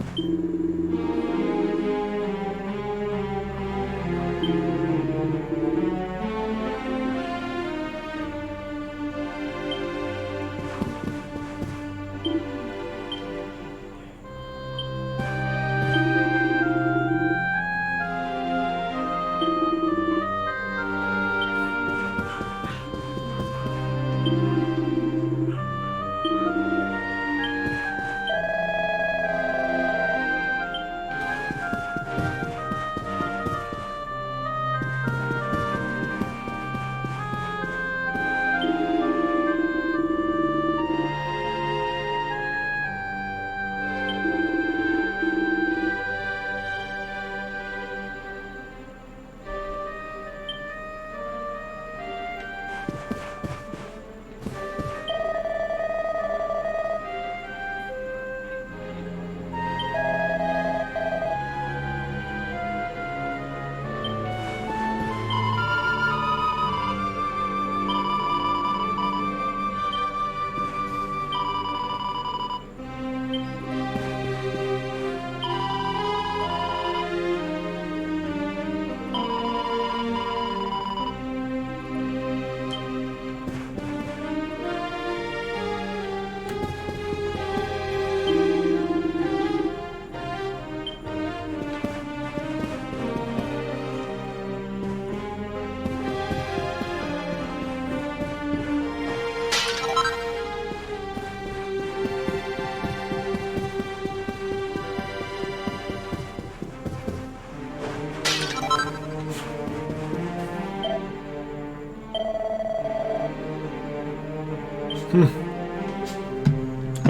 A: Hold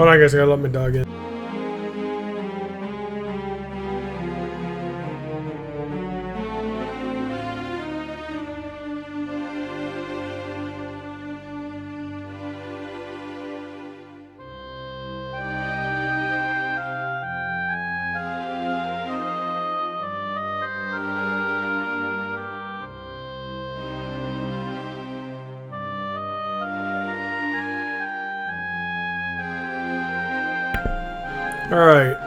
A: on, guys. I gotta let my dog in. All right.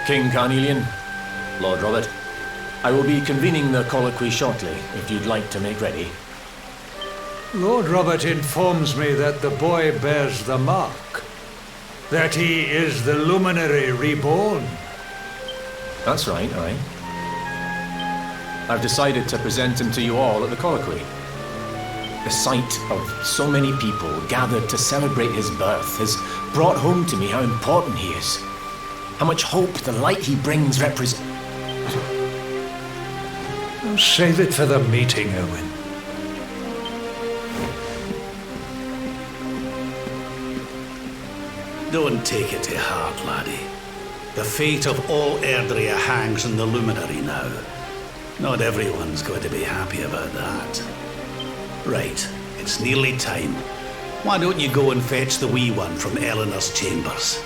L: King Carnelian, Lord Robert, I will be convening the colloquy shortly, if you'd like to make ready.
M: Lord Robert informs me that the boy bears the mark. That he is the luminary reborn.
L: That's right, aye. I've decided to present him to you all at the colloquy. The sight of so many people gathered to celebrate his birth has brought home to me how important he is. How much hope the light he brings represents.
M: Save it for the meeting, Owen.
B: Don't take it to heart, laddie. The fate of all Erdrea hangs on the luminary now. Not everyone's going to be happy about that. Right, it's nearly time. Why don't you go and fetch the wee one from Eleanor's chambers?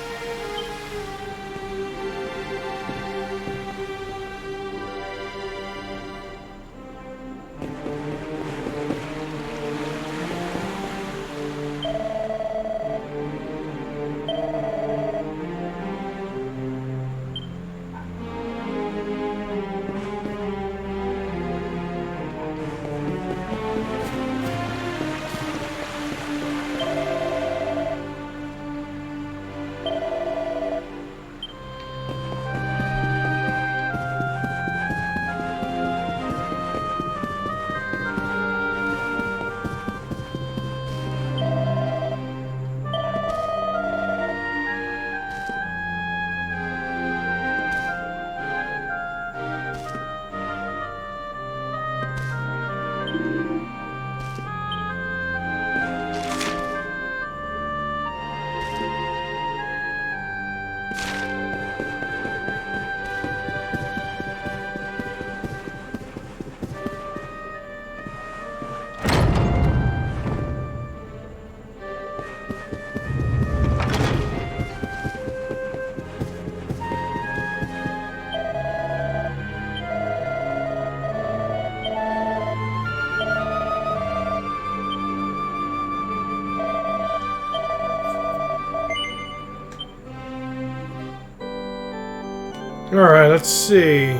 A: Alright, let's see.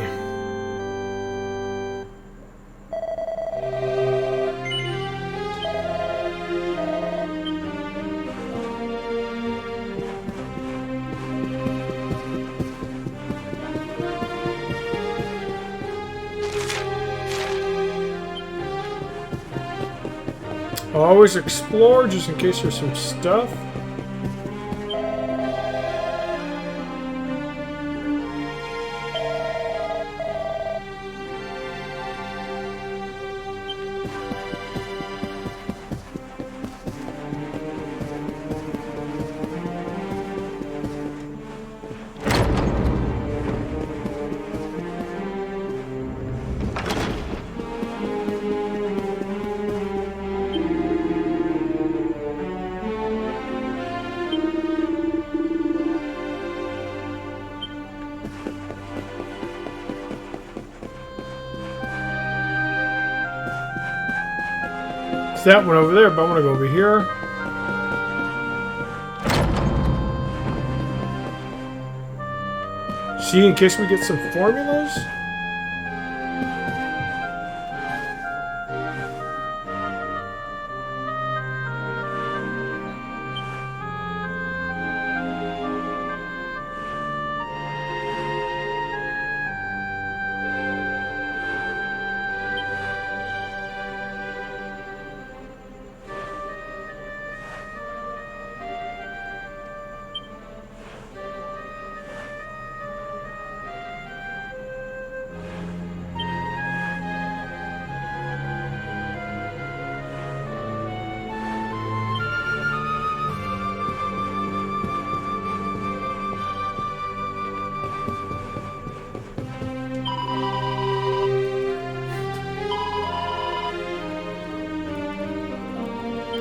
A: Always explore just in case there's some stuff. That one over there, but I want to go over here. See, in case we get some formulas.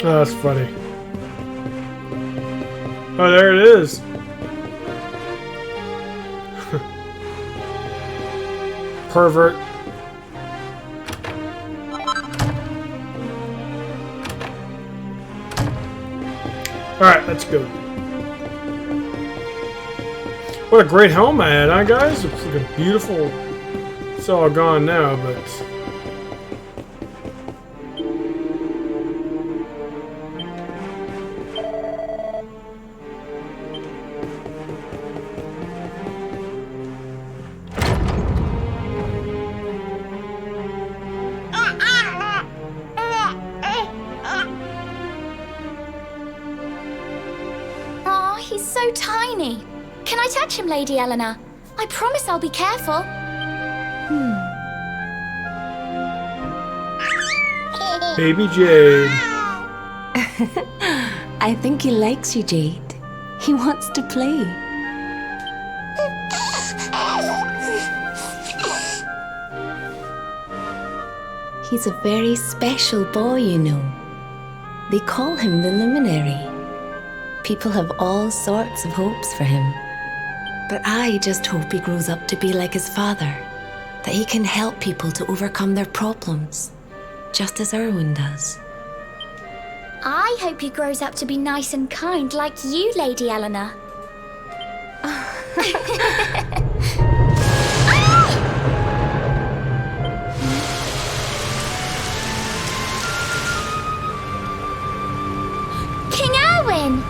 A: Oh, that's funny. Oh, there it is. Pervert. Alright, let's go. What a great helmet I had, huh, guys? It's like a beautiful... It's all gone now, but...
N: Aw, he's so tiny. Can I touch him, Lady Eleanor? I promise I'll be careful.
A: Baby Jade.
O: I think he likes you, Jade. He wants to play. He's a very special boy, you know. They call him the Luminary. People have all sorts of hopes for him. But I just hope he grows up to be like his father, that he can help people to overcome their problems, just as Erwin does.
N: I hope he grows up to be nice and kind like you, Lady Eleanor. King Erwin!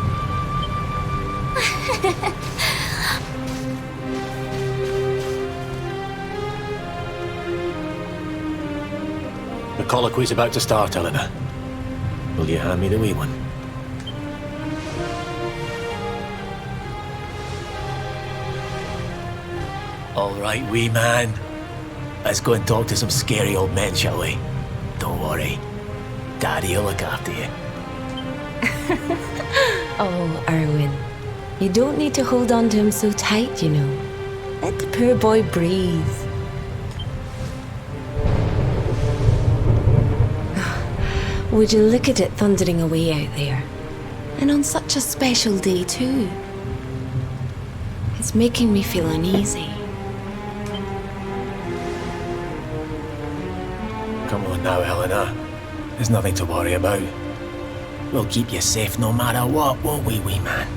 L: The colloquy's about to start, Eleanor. Will you hand me the wee one? All right, wee man. Let's go and talk to some scary old men, shall we? Don't worry. Daddy will look after you.
O: Oh, Erwin. You don't need to hold on to him so tight, you know. Let the poor boy breathe. Would you look at it thundering away out there? And on such a special day, too. It's making me feel uneasy.
L: Come on now, Eleanor. There's nothing to worry about. We'll keep you safe no matter what, won't we, wee man?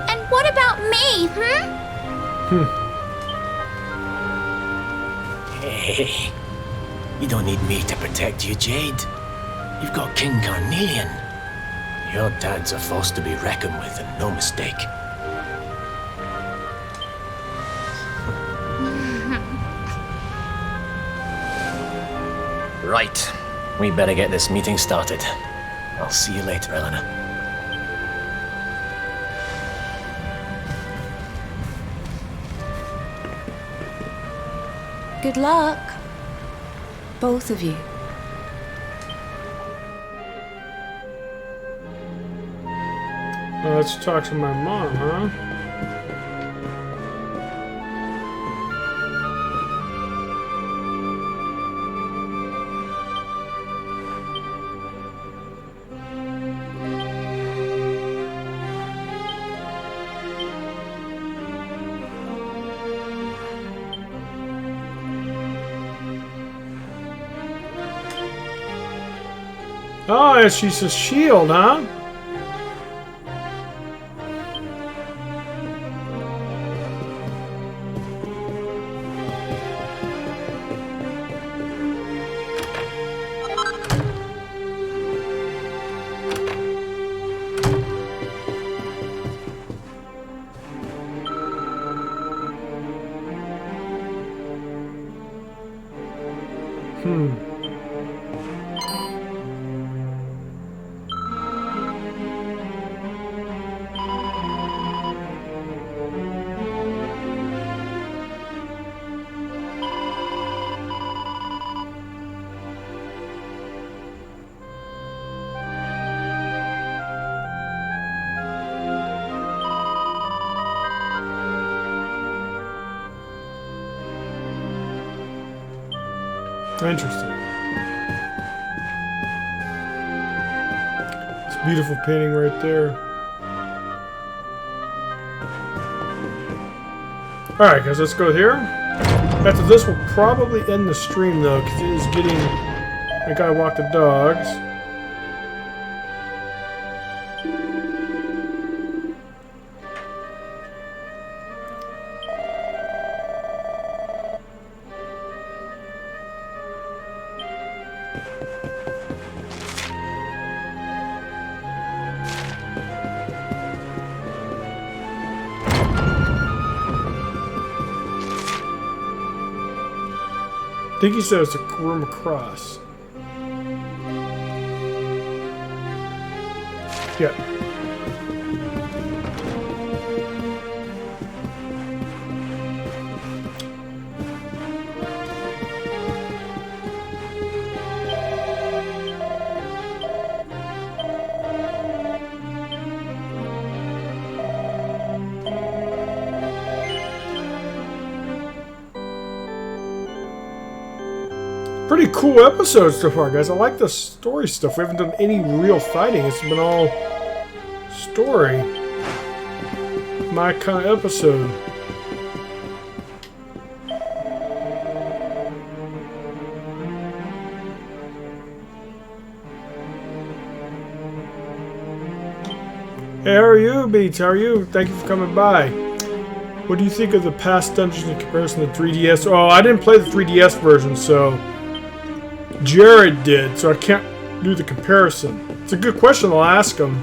N: And what about me,
L: Hey, you don't need me to protect you, Jade. You've got King Carnelian. Your dad's a force to be reckoned with, and no mistake. Right. We better get this meeting started. I'll see you later, Eleanor.
O: Good luck. Both of you.
A: Let's talk to my mom, huh? Oh, she's a shield, huh? Interesting. Beautiful painting right there. Alright guys, let's go here. After this, we'll probably end the stream though, because it is getting... I gotta walk the dogs. I think he said it's a room across. Yeah. Pretty cool episodes so far, guys. I like the story stuff. We haven't done any real fighting. It's been all story. My kind of episode. Hey, how are you, Beats? How are you? Thank you for coming by. What do you think of the past dungeons in comparison to 3DS? Oh, I didn't play the 3DS version, so... Jared did, so I can't do the comparison. It's a good question, I'll ask him.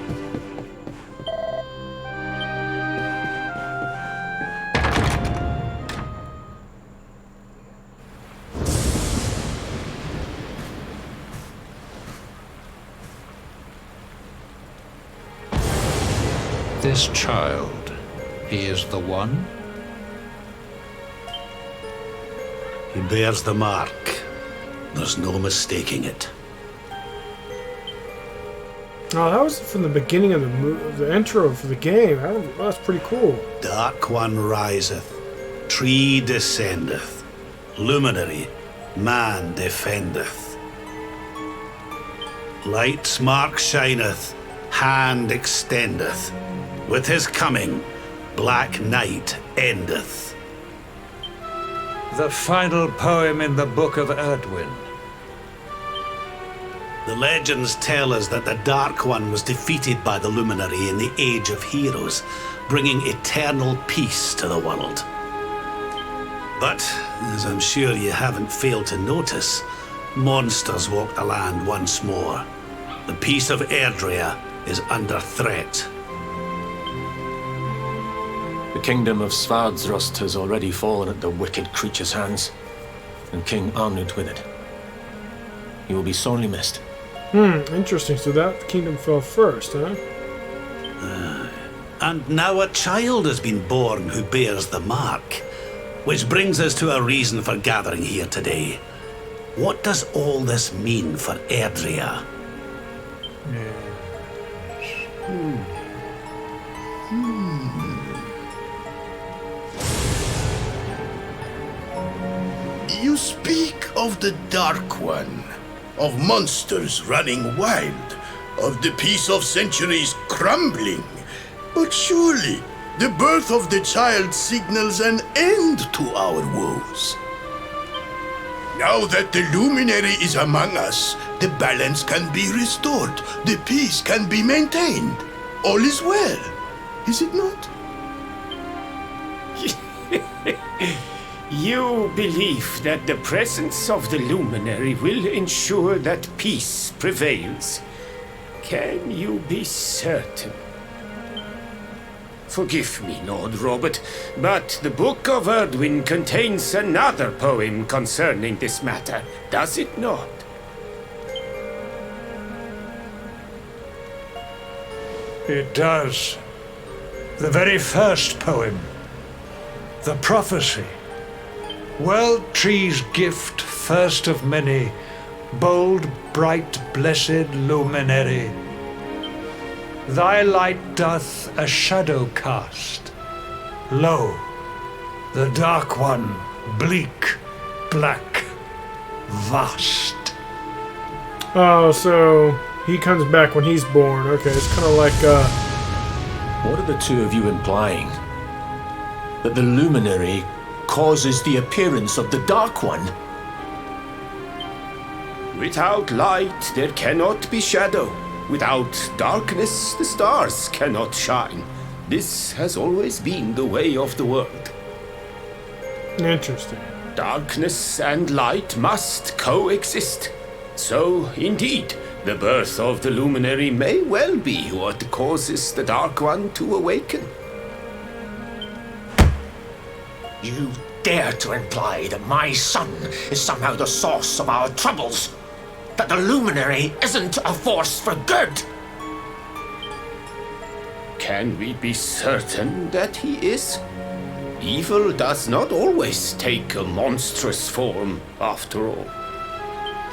P: This child, he is the one?
B: He bears the mark. There's no mistaking it.
A: Oh, that was from the beginning of the intro for the game. That's pretty cool.
B: Dark One riseth, tree descendeth, luminary, man defendeth. Light's mark shineth, hand extendeth. With his coming, black night endeth.
M: The final poem in the Book of Erdwin.
B: The legends tell us that the Dark One was defeated by the Luminary in the Age of Heroes, bringing eternal peace to the world. But, as I'm sure you haven't failed to notice, monsters walk the land once more. The peace of Erdrea is under threat.
L: The kingdom of Svardsrust has already fallen at the wicked creature's hands, and King Arnut with it. He will be sorely missed.
A: Interesting. So that kingdom fell first, huh?
B: And now a child has been born who bears the mark, which brings us to a reason for gathering here today. What does all this mean for Erdrea?
E: You speak of the Dark One, of monsters running wild, of the peace of centuries crumbling. But surely, the birth of the child signals an end to our woes. Now that the Luminary is among us, the balance can be restored, the peace can be maintained. All is well, is it not?
K: You believe that the presence of the Luminary will ensure that peace prevails. Can you be certain? Forgive me, Lord Robert, but the Book of Erdwin contains another poem concerning this matter, does it not?
M: It does. The very first poem. The prophecy. World tree's gift, first of many, bold, bright, blessed luminary. Thy light doth a shadow cast. Lo, the Dark One, bleak, black, vast.
A: Oh, so He comes back when he's born. Okay, it's kind of like,
L: What are the two of you implying? That the luminary causes the appearance of the Dark One?
K: Without light, there cannot be shadow. Without darkness, the stars cannot shine. This has always been the way of the world.
A: Interesting.
K: Darkness and light must coexist. So, indeed, the birth of the luminary may well be what causes the Dark One to awaken.
L: You dare to imply that my son is somehow the source of our troubles? That the luminary isn't a force for good?
K: Can we be certain that he is? Evil does not always take a monstrous form, after all.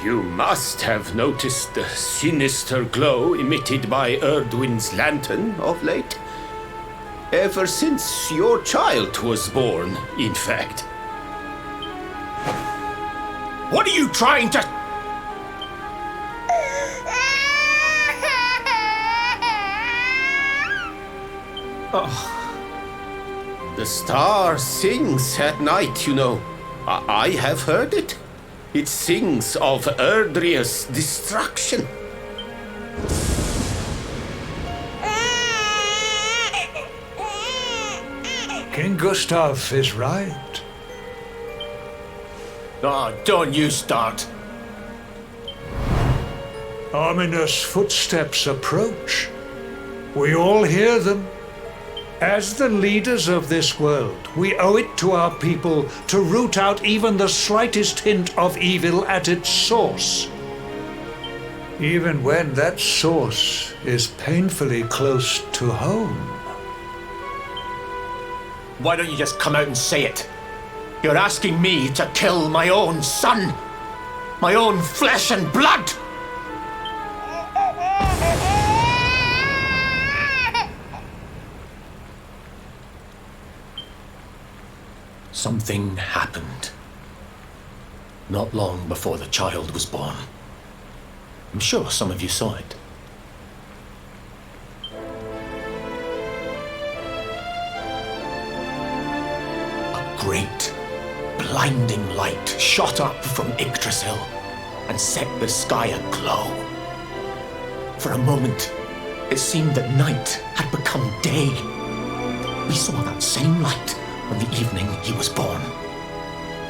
K: You must have noticed the sinister glow emitted by Erdwin's lantern of late. Ever since your child was born, in fact.
L: What are you trying to...
K: Oh. The star sings at night, you know. I have heard it. It sings of Erdria's destruction.
M: King Gustav is right.
L: Oh, don't you start.
M: Ominous footsteps approach. We all hear them. As the leaders of this world, we owe it to our people to root out even the slightest hint of evil at its source. Even when that source is painfully close to home.
L: Why don't you just come out and say it? You're asking me to kill my own son, my own flesh and blood. Something happened. Not long before the child was born. I'm sure some of you saw it. A great, blinding light shot up from Yggdrasil and set the sky aglow. For a moment, it seemed that night had become day. We saw that same light on the evening he was born.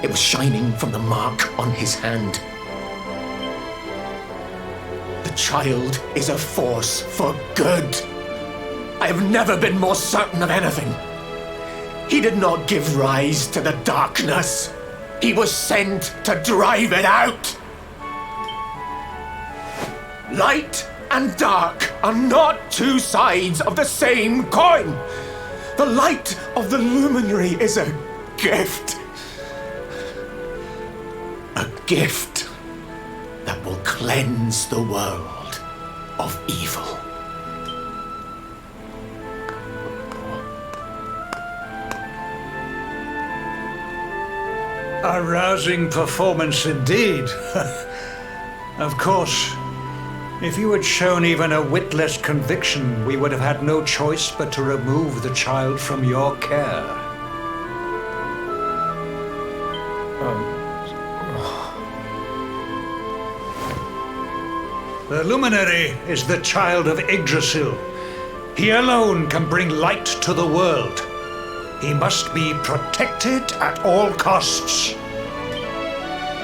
L: It was shining from the mark on his hand. The child is a force for good. I have never been more certain of anything. He did not give rise to the darkness. He was sent to drive it out. Light and dark are not two sides of the same coin. The light of the luminary is a gift. A gift that will cleanse the world of evil.
M: A rousing performance indeed. Of course, if you had shown even a whit less conviction, we would have had no choice but to remove the child from your care. The luminary is the child of Yggdrasil. He alone can bring light to the world. He must be protected at all costs.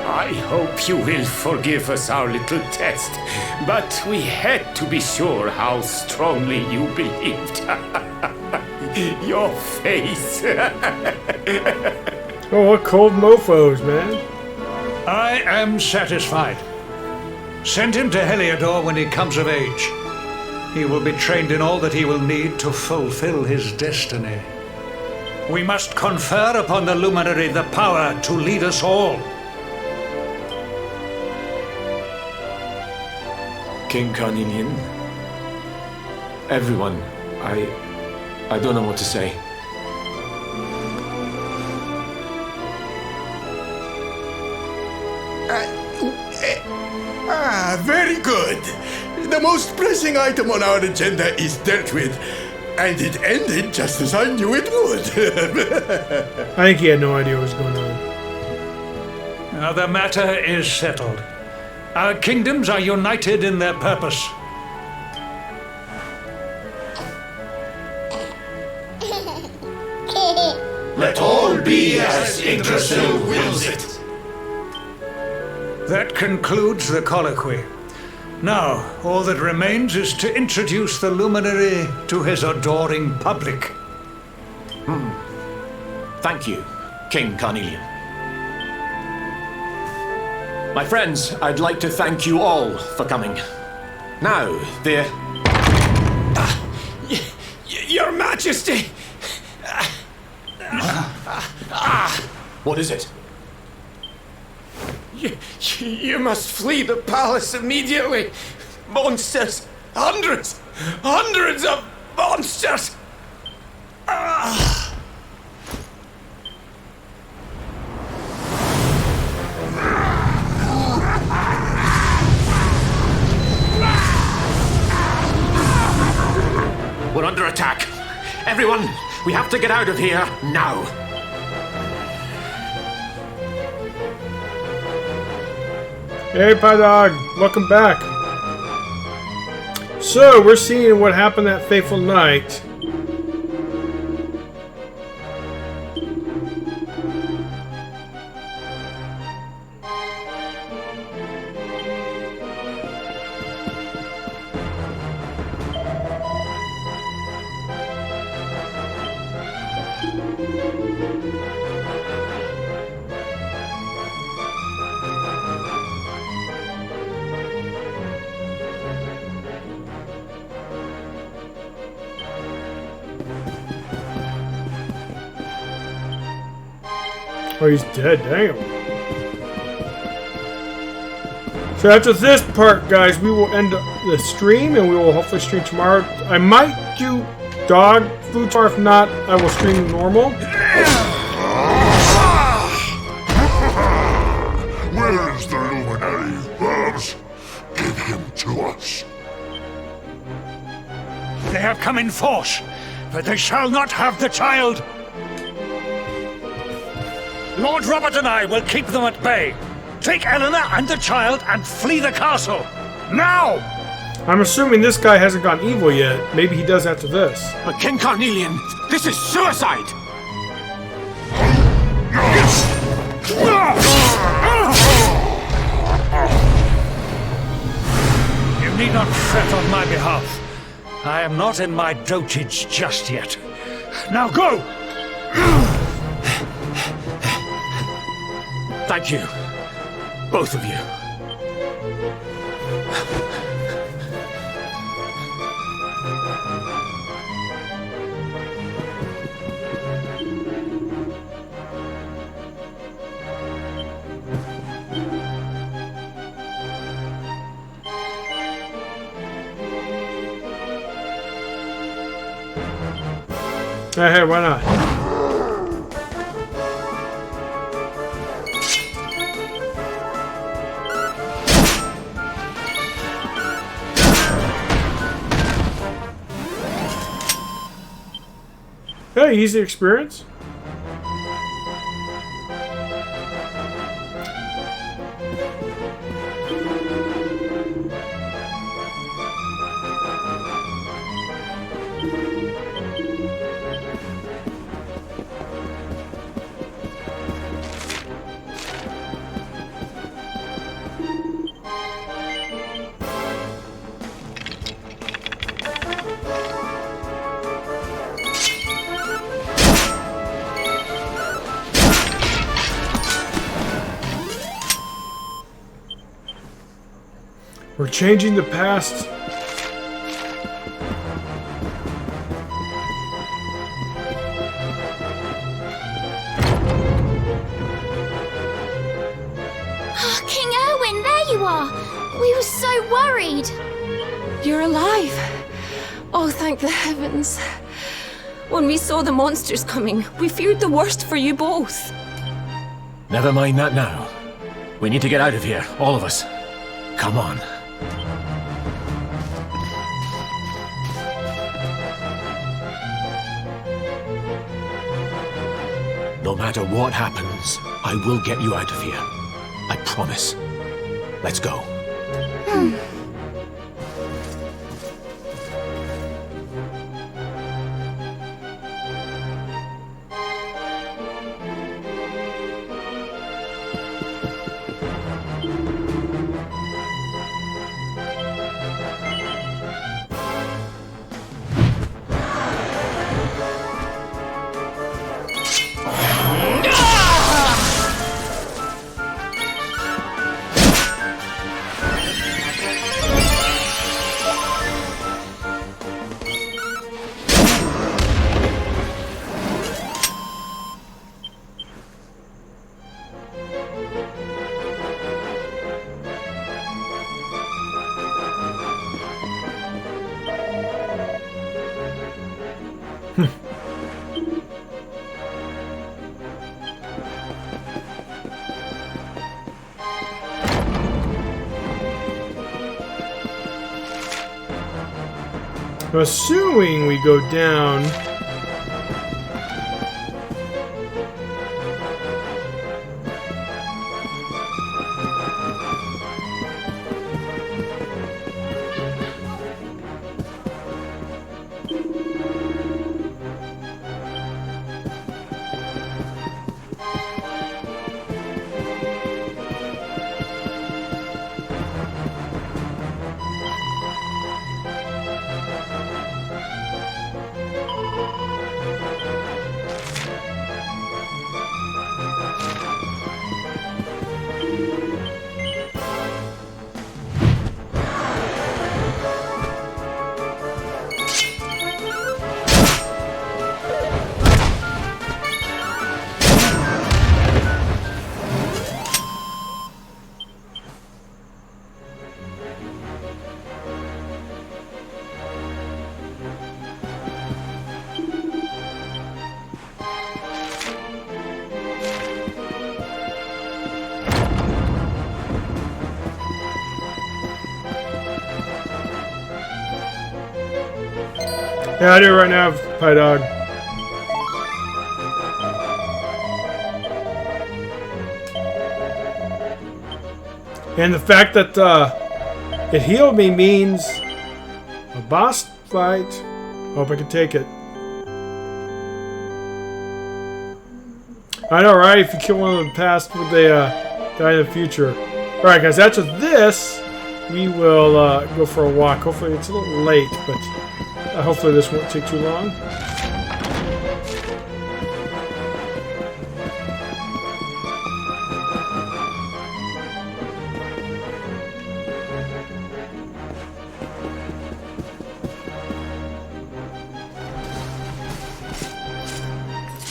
K: I hope you will forgive us our little test, but we had to be sure how strongly you believed. Your face.
A: Oh, what cold mofos, man.
M: I am satisfied. Send him to Heliodor when he comes of age. He will be trained in all that he will need to fulfill his destiny. We must confer upon the luminary the power to lead us all.
L: King Carnelian, everyone, I don't know what to say.
Q: Very good. The most pressing item on our agenda is dealt with, and it ended just as I knew it would.
A: I think he had no idea what was going on.
M: Now the matter is settled. Our kingdoms are united in their purpose.
E: Let all be as Yggdrasil wills it.
M: That concludes the colloquy. Now, all that remains is to introduce the luminary to his adoring public.
L: Thank you, King Carnelian. My friends, I'd like to thank you all for coming. Now,
K: Your Majesty!
L: What is it?
K: You must flee the palace immediately. Monsters! Hundreds of monsters!
L: We're under attack. Everyone, we have to get out of here now.
A: Hey, Pie Dog, welcome back. So, we're seeing what happened that fateful night. Oh, he's dead, damn. So after this part, guys, we will end the stream, and we will hopefully stream tomorrow. I might do dog food tomorrow. If not, I will stream normal.
E: Where is the luminary, Babs? Give him to us.
M: They have come in force, but they shall not have the child. Lord Robert and I will keep them at bay. Take Eleanor and the child and flee the castle. Now!
A: I'm assuming this guy hasn't gone evil yet. Maybe he does after this.
L: But King Carnelian, this is suicide!
M: You need not fret on my behalf. I am not in my dotage just yet. Now go!
L: Thank you, both of you.
A: Hey, why not? Hey, easy experience. We're changing the past.
N: King Erwin, there you are. We were so worried.
R: You're alive. Oh, thank the heavens. When we saw the monsters coming, we feared the worst for you both.
L: Never mind that now. We need to get out of here, all of us. Come on. No matter what happens, I will get you out of here. I promise. Let's go.
A: I'm assuming we go down. Yeah, I do right now, Pie Dog. And the fact that it healed me means a boss fight. Hope I can take it. I know, right? If you kill one of the past, would they die in the future? Alright, guys, after this, we will go for a walk. Hopefully, it's a little late, but hopefully this won't take too long.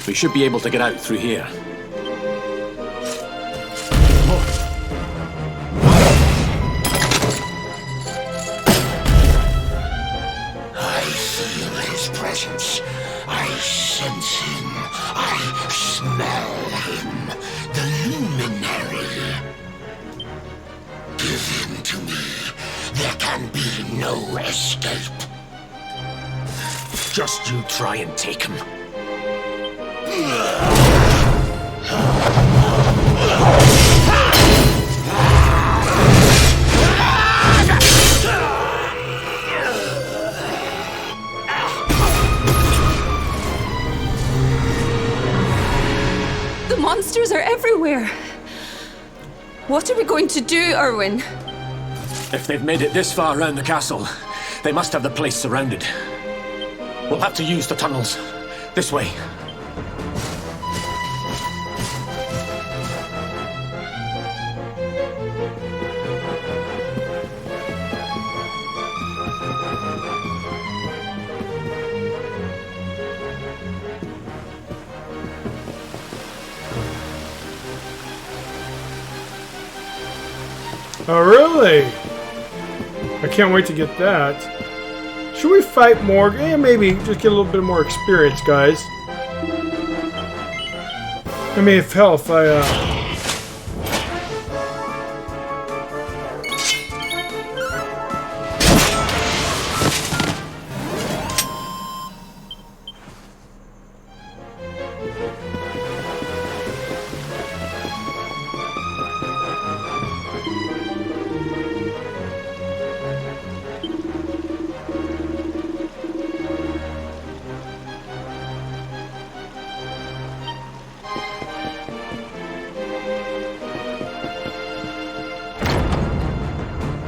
L: We should be able to get out through here.
E: I feel his presence. I sense him. I smell him. The luminary. Give him to me. There can be no escape.
L: Just you try and take him.
R: The monsters are everywhere. What are we going to do, Erwin?
L: If they've made it this far around the castle, they must have the place surrounded. We'll have to use the tunnels. This way.
A: Oh, really? I can't wait to get that. Should we fight more? Yeah, maybe just get a little bit more experience, guys. I mean, if hell, if I,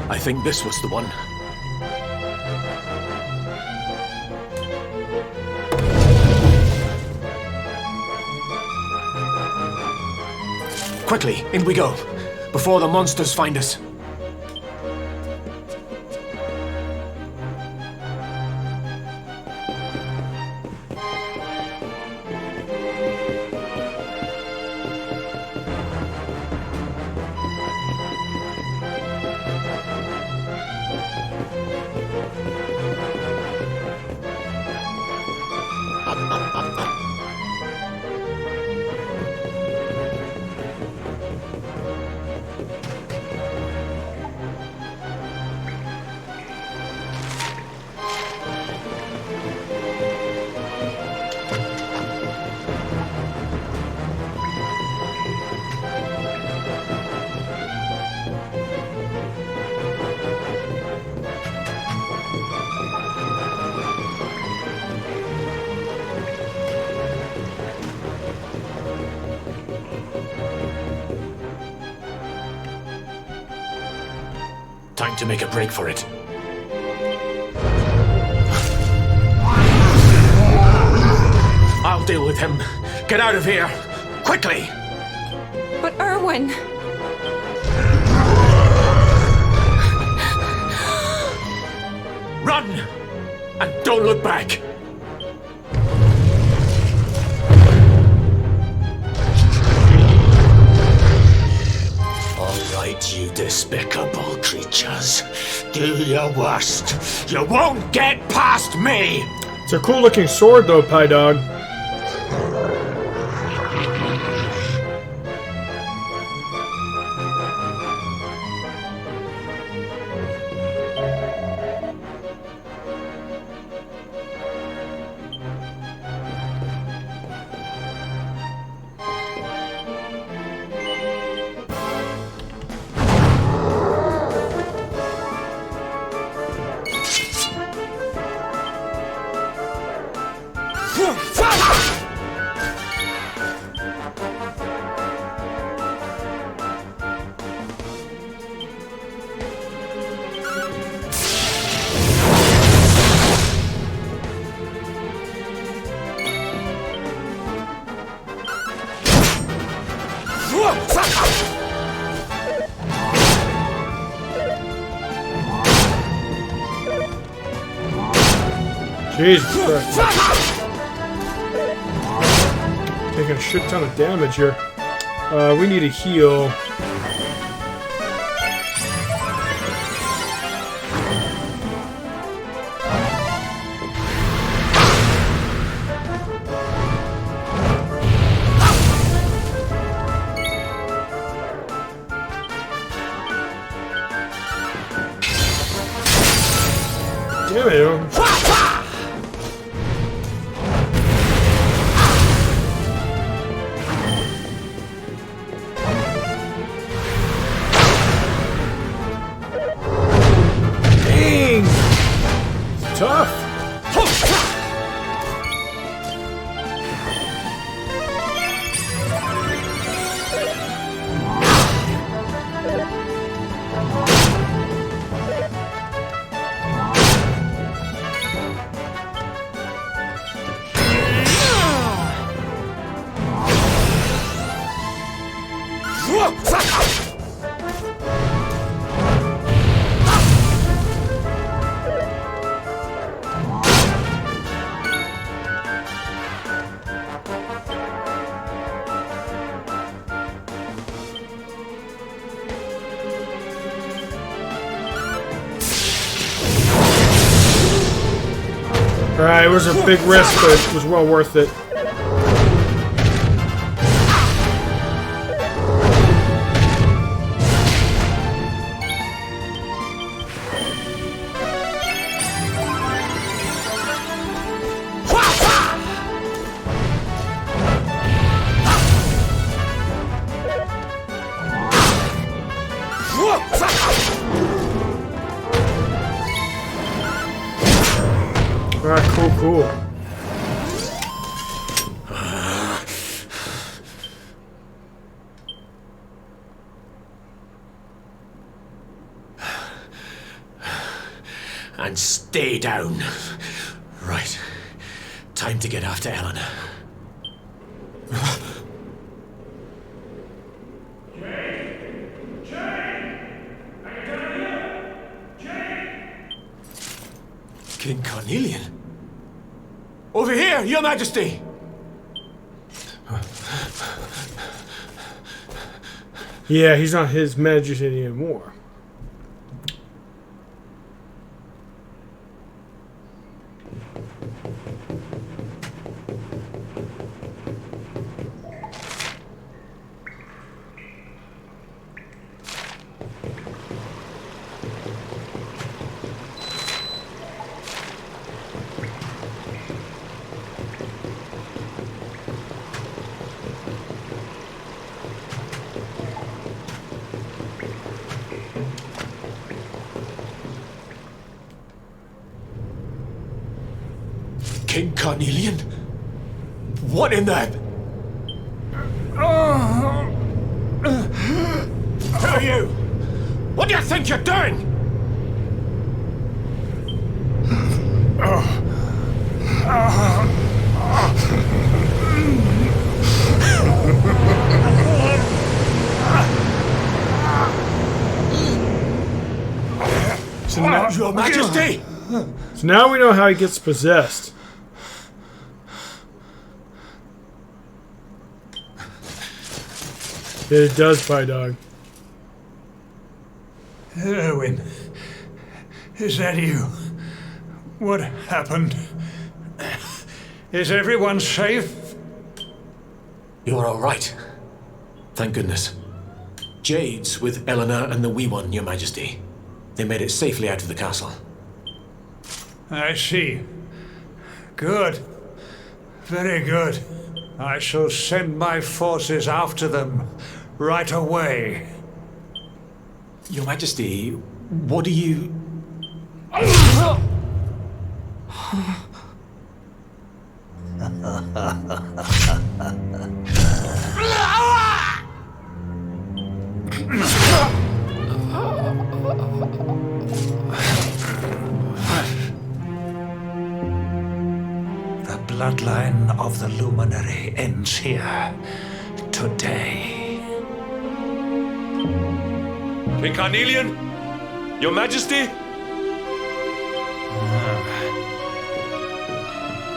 L: I think this was the one. Quickly, in we go, before the monsters find us. Time to make a break for it. I'll deal with him. Get out of here! Quickly!
R: But Erwin...
L: Run! And don't look back! All right, you despicable creatures. Do your worst. You won't get past me!
A: It's a cool looking sword though, Pie Dog. Jesus Christ. Taking a shit ton of damage here. We need a heal. Damn it. Tough. Alright, it was a big risk, but it was well worth it. Alright, cool.
L: And stay down. Right. Time to get after Eleanor. King Carnelian? Over here, Your Majesty!
A: Yeah, he's not His Majesty anymore.
L: King Carnelian? What in the... Who are you? What do you think you're doing?
A: So now,
L: Your Majesty!
A: So now we know how he gets possessed. It does, Pie Dog.
M: Erwin, is that you? What happened? Is everyone safe?
L: You're all right. Thank goodness. Jade's with Eleanor and the wee one, Your Majesty. They made it safely out of the castle.
M: I see. Good. Very good. I shall send my forces after them right away.
L: Your Majesty, what do you...
M: The bloodline of the Luminary ends here today.
C: King Carnelian? Your Majesty?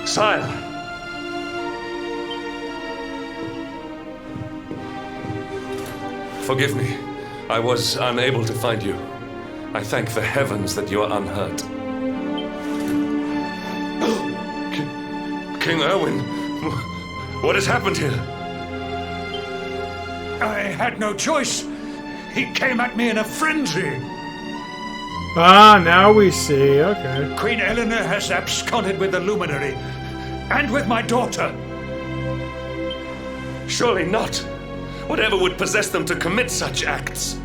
C: Sire. Forgive me. I was unable to find you. I thank the heavens that you are unhurt. King Erwin, what has happened here?
M: I had no choice. He came at me in a frenzy.
A: Ah, now we see. Okay.
M: Queen Eleanor has absconded with the Luminary and with my daughter.
C: Surely not. Whatever would possess them to commit such acts?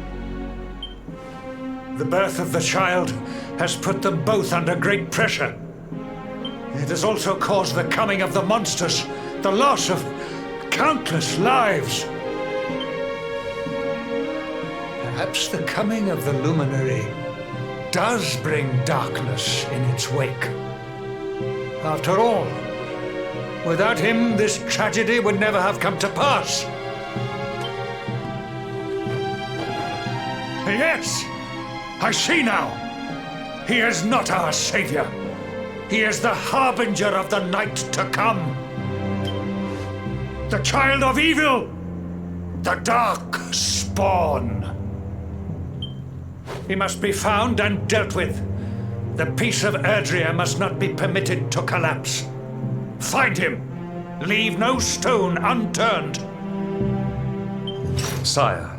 M: The birth of the child has put them both under great pressure. It has also caused the coming of the monsters, the loss of countless lives. Perhaps the coming of the Luminary does bring darkness in its wake. After all, without him, this tragedy would never have come to pass. Yes, I see now. He is not our savior. He is the harbinger of the night to come. The child of evil. The dark spawn. He must be found and dealt with. The peace of Erdrea must not be permitted to collapse. Find him. Leave no stone unturned.
C: Sire.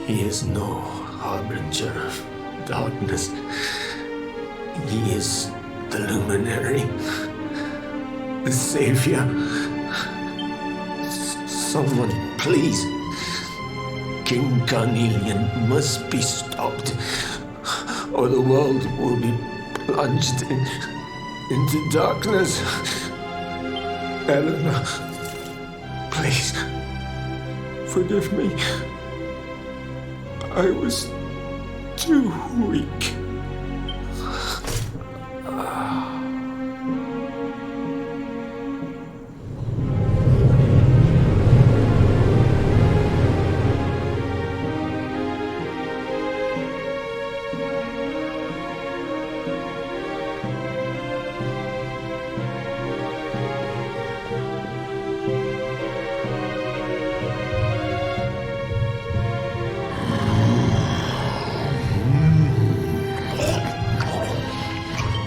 L: He is no harbinger of darkness. He is the Luminary, the Savior. Someone, please. King Carnelian must be stopped, or the world will be
S: plunged into darkness. Eleanor, please, forgive me. I was too weak.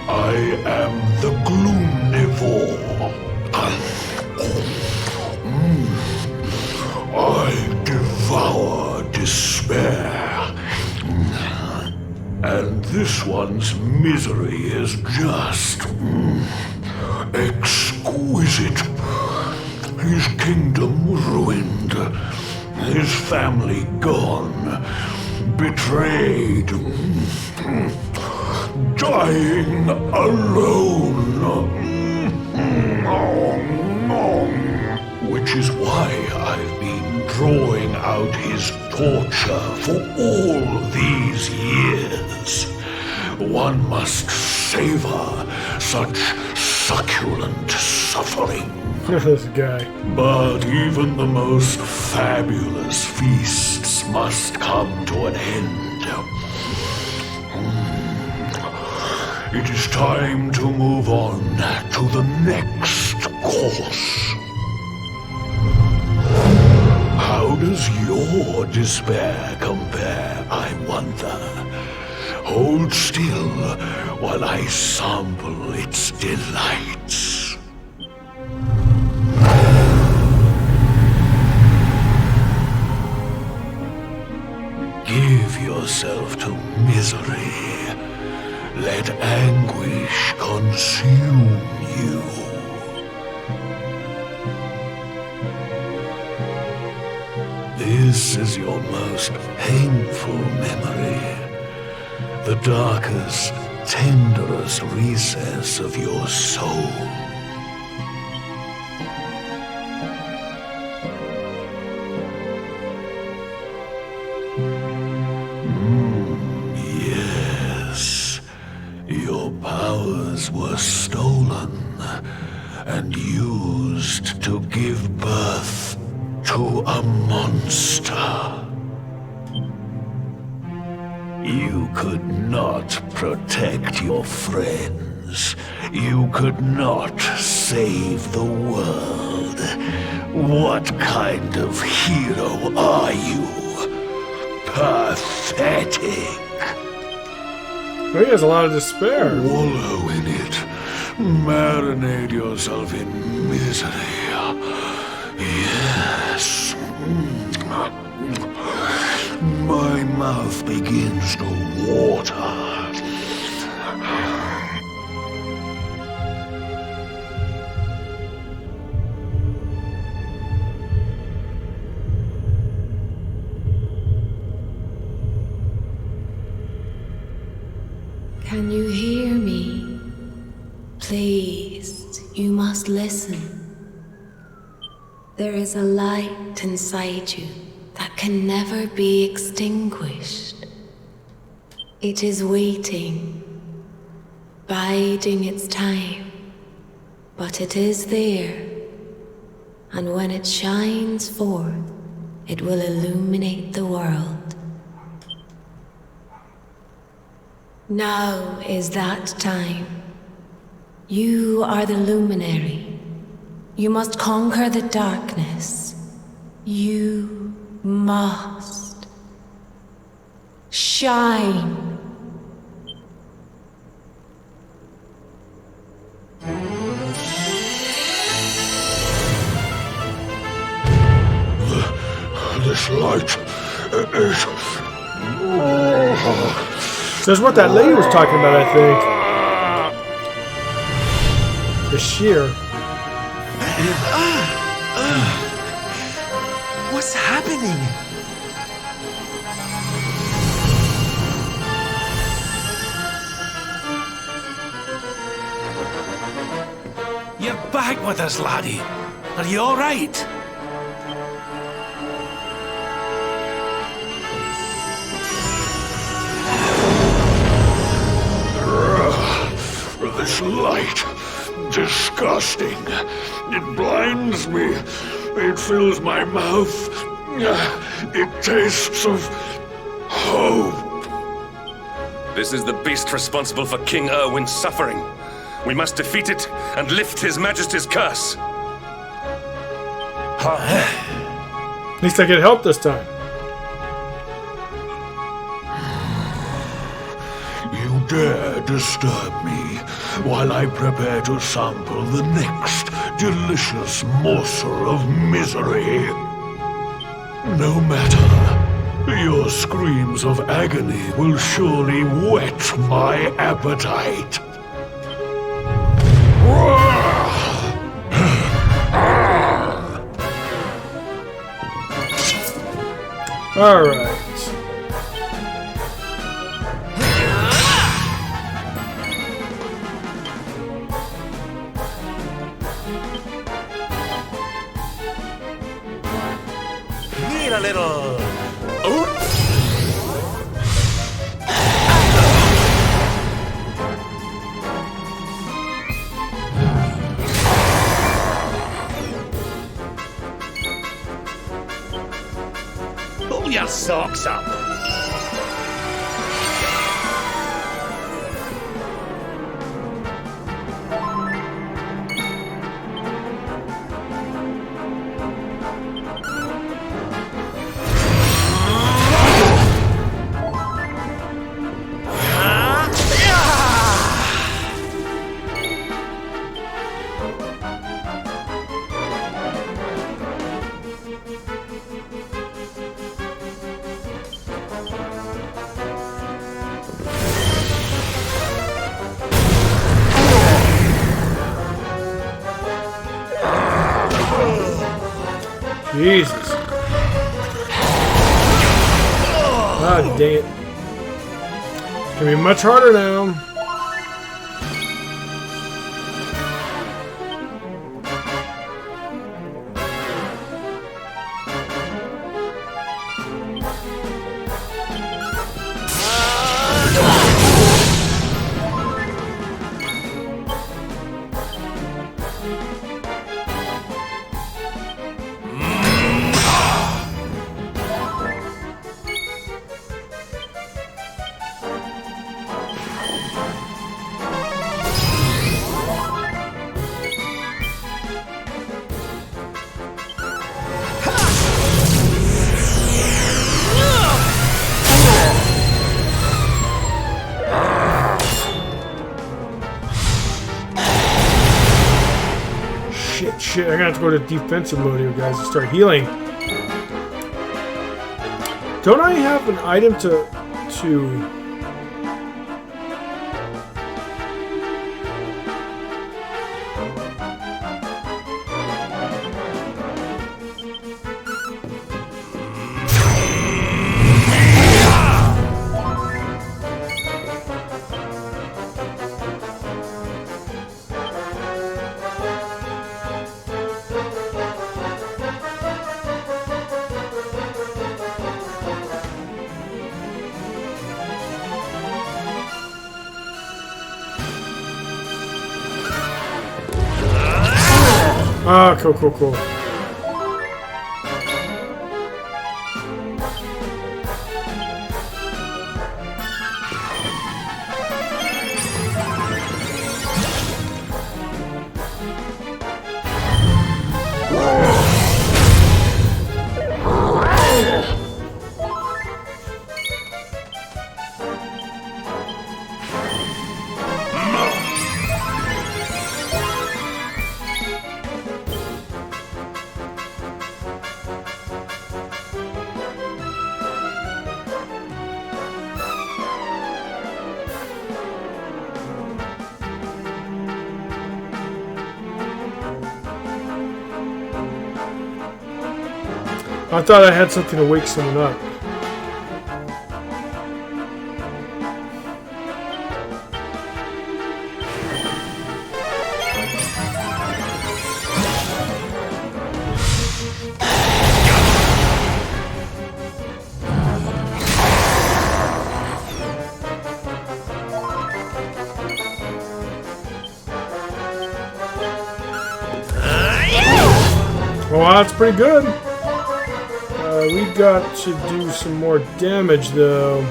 E: I am the Gloomnivore. I devour despair. And this one's misery is just exquisite. His kingdom ruined, his family gone, betrayed, dying alone. Which is why I've been drawing out his torture for all these years. One must savor such succulent suffering.
A: This guy.
E: But even the most fabulous feasts must come to an end. It is time to move on to the next course. How does your despair compare, I wonder? Hold still while I sample its delights. Give yourself to misery. Let anguish consume you. This is your most painful memory. The darkest, tenderest recess of your soul. Yes. Your powers were stolen and used to give birth to a monster. You could not protect your friends. You could not save the world. What kind of hero are you? Pathetic.
A: He has a lot of despair.
E: Wallow in it. Marinate yourself in misery. Yes. My mouth begins to water.
H: Can you hear me? Please, you must listen. There is a light inside you that can never be extinguished. It is waiting, biding its time, but it is there, and when it shines forth, it will illuminate the world. Now is that time. You are the luminary. You must conquer the darkness. You must shine.
E: This light is...
A: So that's what that lady was talking about, I think. The shear.
D: What's happening?
B: back with us, laddie. Are you all right?
E: This light. Disgusting. It blinds me. It fills my mouth. It tastes of hope.
C: This is the beast responsible for King Erwin's suffering. We must defeat it and lift His Majesty's curse.
A: At least I get help this time.
E: You dare disturb me while I prepare to sample the next delicious morsel of misery. No matter, your screams of agony will surely whet my appetite.
A: All right.
D: Need a little.
B: Pull your socks up.
A: Jesus. Ah, dang it. It's gonna be much harder now. Shit, I'm gonna have to go to defensive mode here, guys, and start healing. Don't I have an item to... Ah, cool. I thought I had something to wake someone up. wow, that's pretty good. We got to do some more damage, though.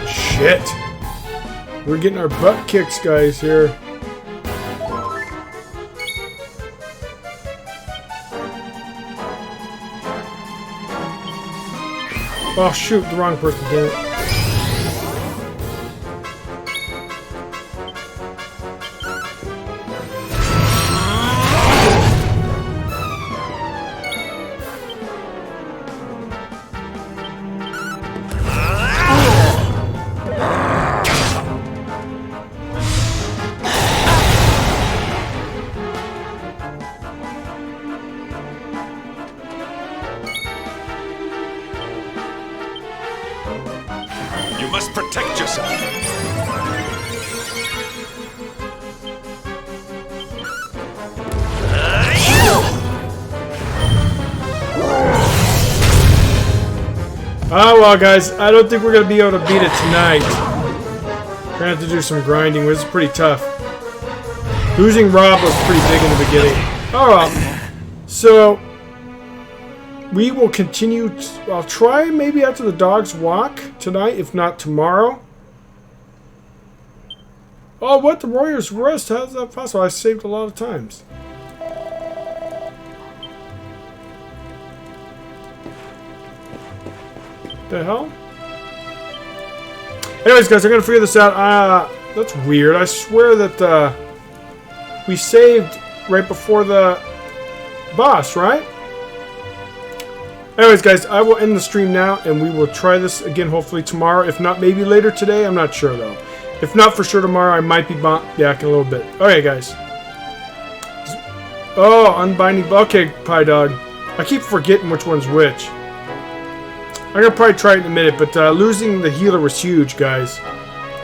A: Shit. We're getting our butt kicks, guys, here. Oh, shoot, the wrong person, damn it.
C: You must protect yourself.
A: Oh well, guys, I don't think we're going to be able to beat it tonight. We're going to have to do some grinding. This is pretty tough. Losing Rob was pretty big in the beginning. Oh well. So, we will continue. I'll try maybe after the dogs walk tonight, if not tomorrow. Oh, what? The Warrior's Rest? How's that possible? I saved a lot of times. The hell? Anyways, guys, I'm gonna figure this out. That's weird. I swear that we saved right before the boss, right? Anyways, guys, I will end the stream now, and we will try this again hopefully tomorrow. If not, maybe later today. I'm not sure, though. If not for sure tomorrow, I might be back in a little bit. Okay, guys. Oh, unbinding. Okay, Pie Dog. I keep forgetting which one's which. I'm going to probably try it in a minute, but losing the healer was huge, guys.